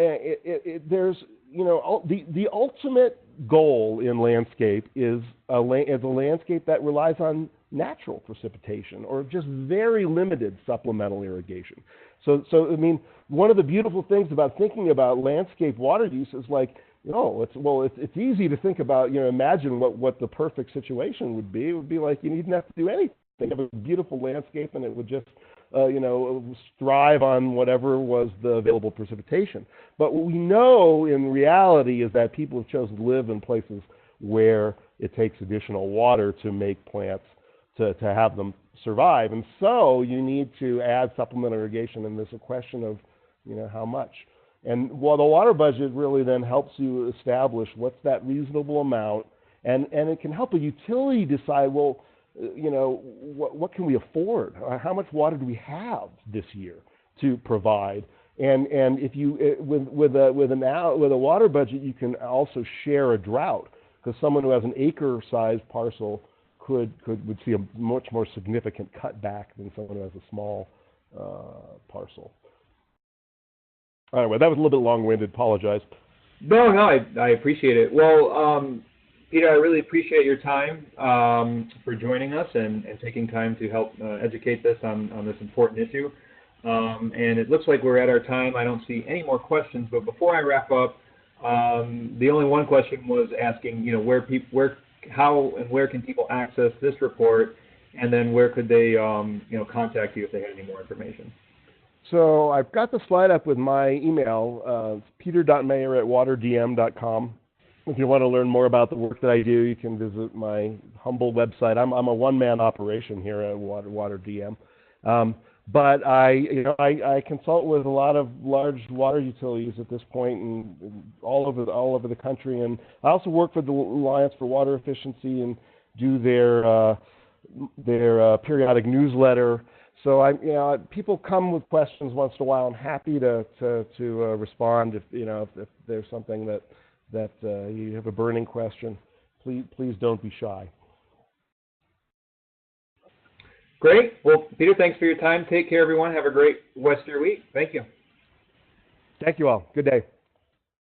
there's the ultimate goal in landscape is a landscape that relies on natural precipitation or just very limited supplemental irrigation. So I mean, one of the beautiful things about thinking about landscape water use is it's easy to think about, imagine what the perfect situation would be. It would be like you needn't have to do anything. You have a beautiful landscape, and it would just thrive on whatever was the available precipitation. But what we know in reality is that people have chosen to live in places where it takes additional water to make plants to have them survive. And so you need to add supplemental irrigation, and there's a question of, how much. And while the water budget really then helps you establish what's that reasonable amount, and it can help a utility decide, well, what can we afford? How much water do we have this year to provide? And if you with a water budget, you can also share a drought, because someone who has an acre-sized parcel would see a much more significant cutback than someone who has a small parcel. Anyway, that was a little bit long-winded. Apologize. No, I appreciate it. Well, Peter, I really appreciate your time for joining us and taking time to help educate us on this important issue. And it looks like we're at our time. I don't see any more questions, but before I wrap up, the only one question was asking, how and where can people access this report, and then where could they, contact you if they had any more information? So I've got the slide up with my email, peter.mayer@waterdm.com. If you want to learn more about the work that I do, you can visit my humble website. I'm a one-man operation here at WaterDM. But I consult with a lot of large water utilities at this point, and all over the country. And I also work for the Alliance for Water Efficiency and do their periodic newsletter. So people come with questions once in a while. I'm happy to respond if there's something that you have a burning question. Please don't be shy. Great. Well, Peter, thanks for your time. Take care, everyone. Have a great rest of your week. Thank you. Thank you all. Good day.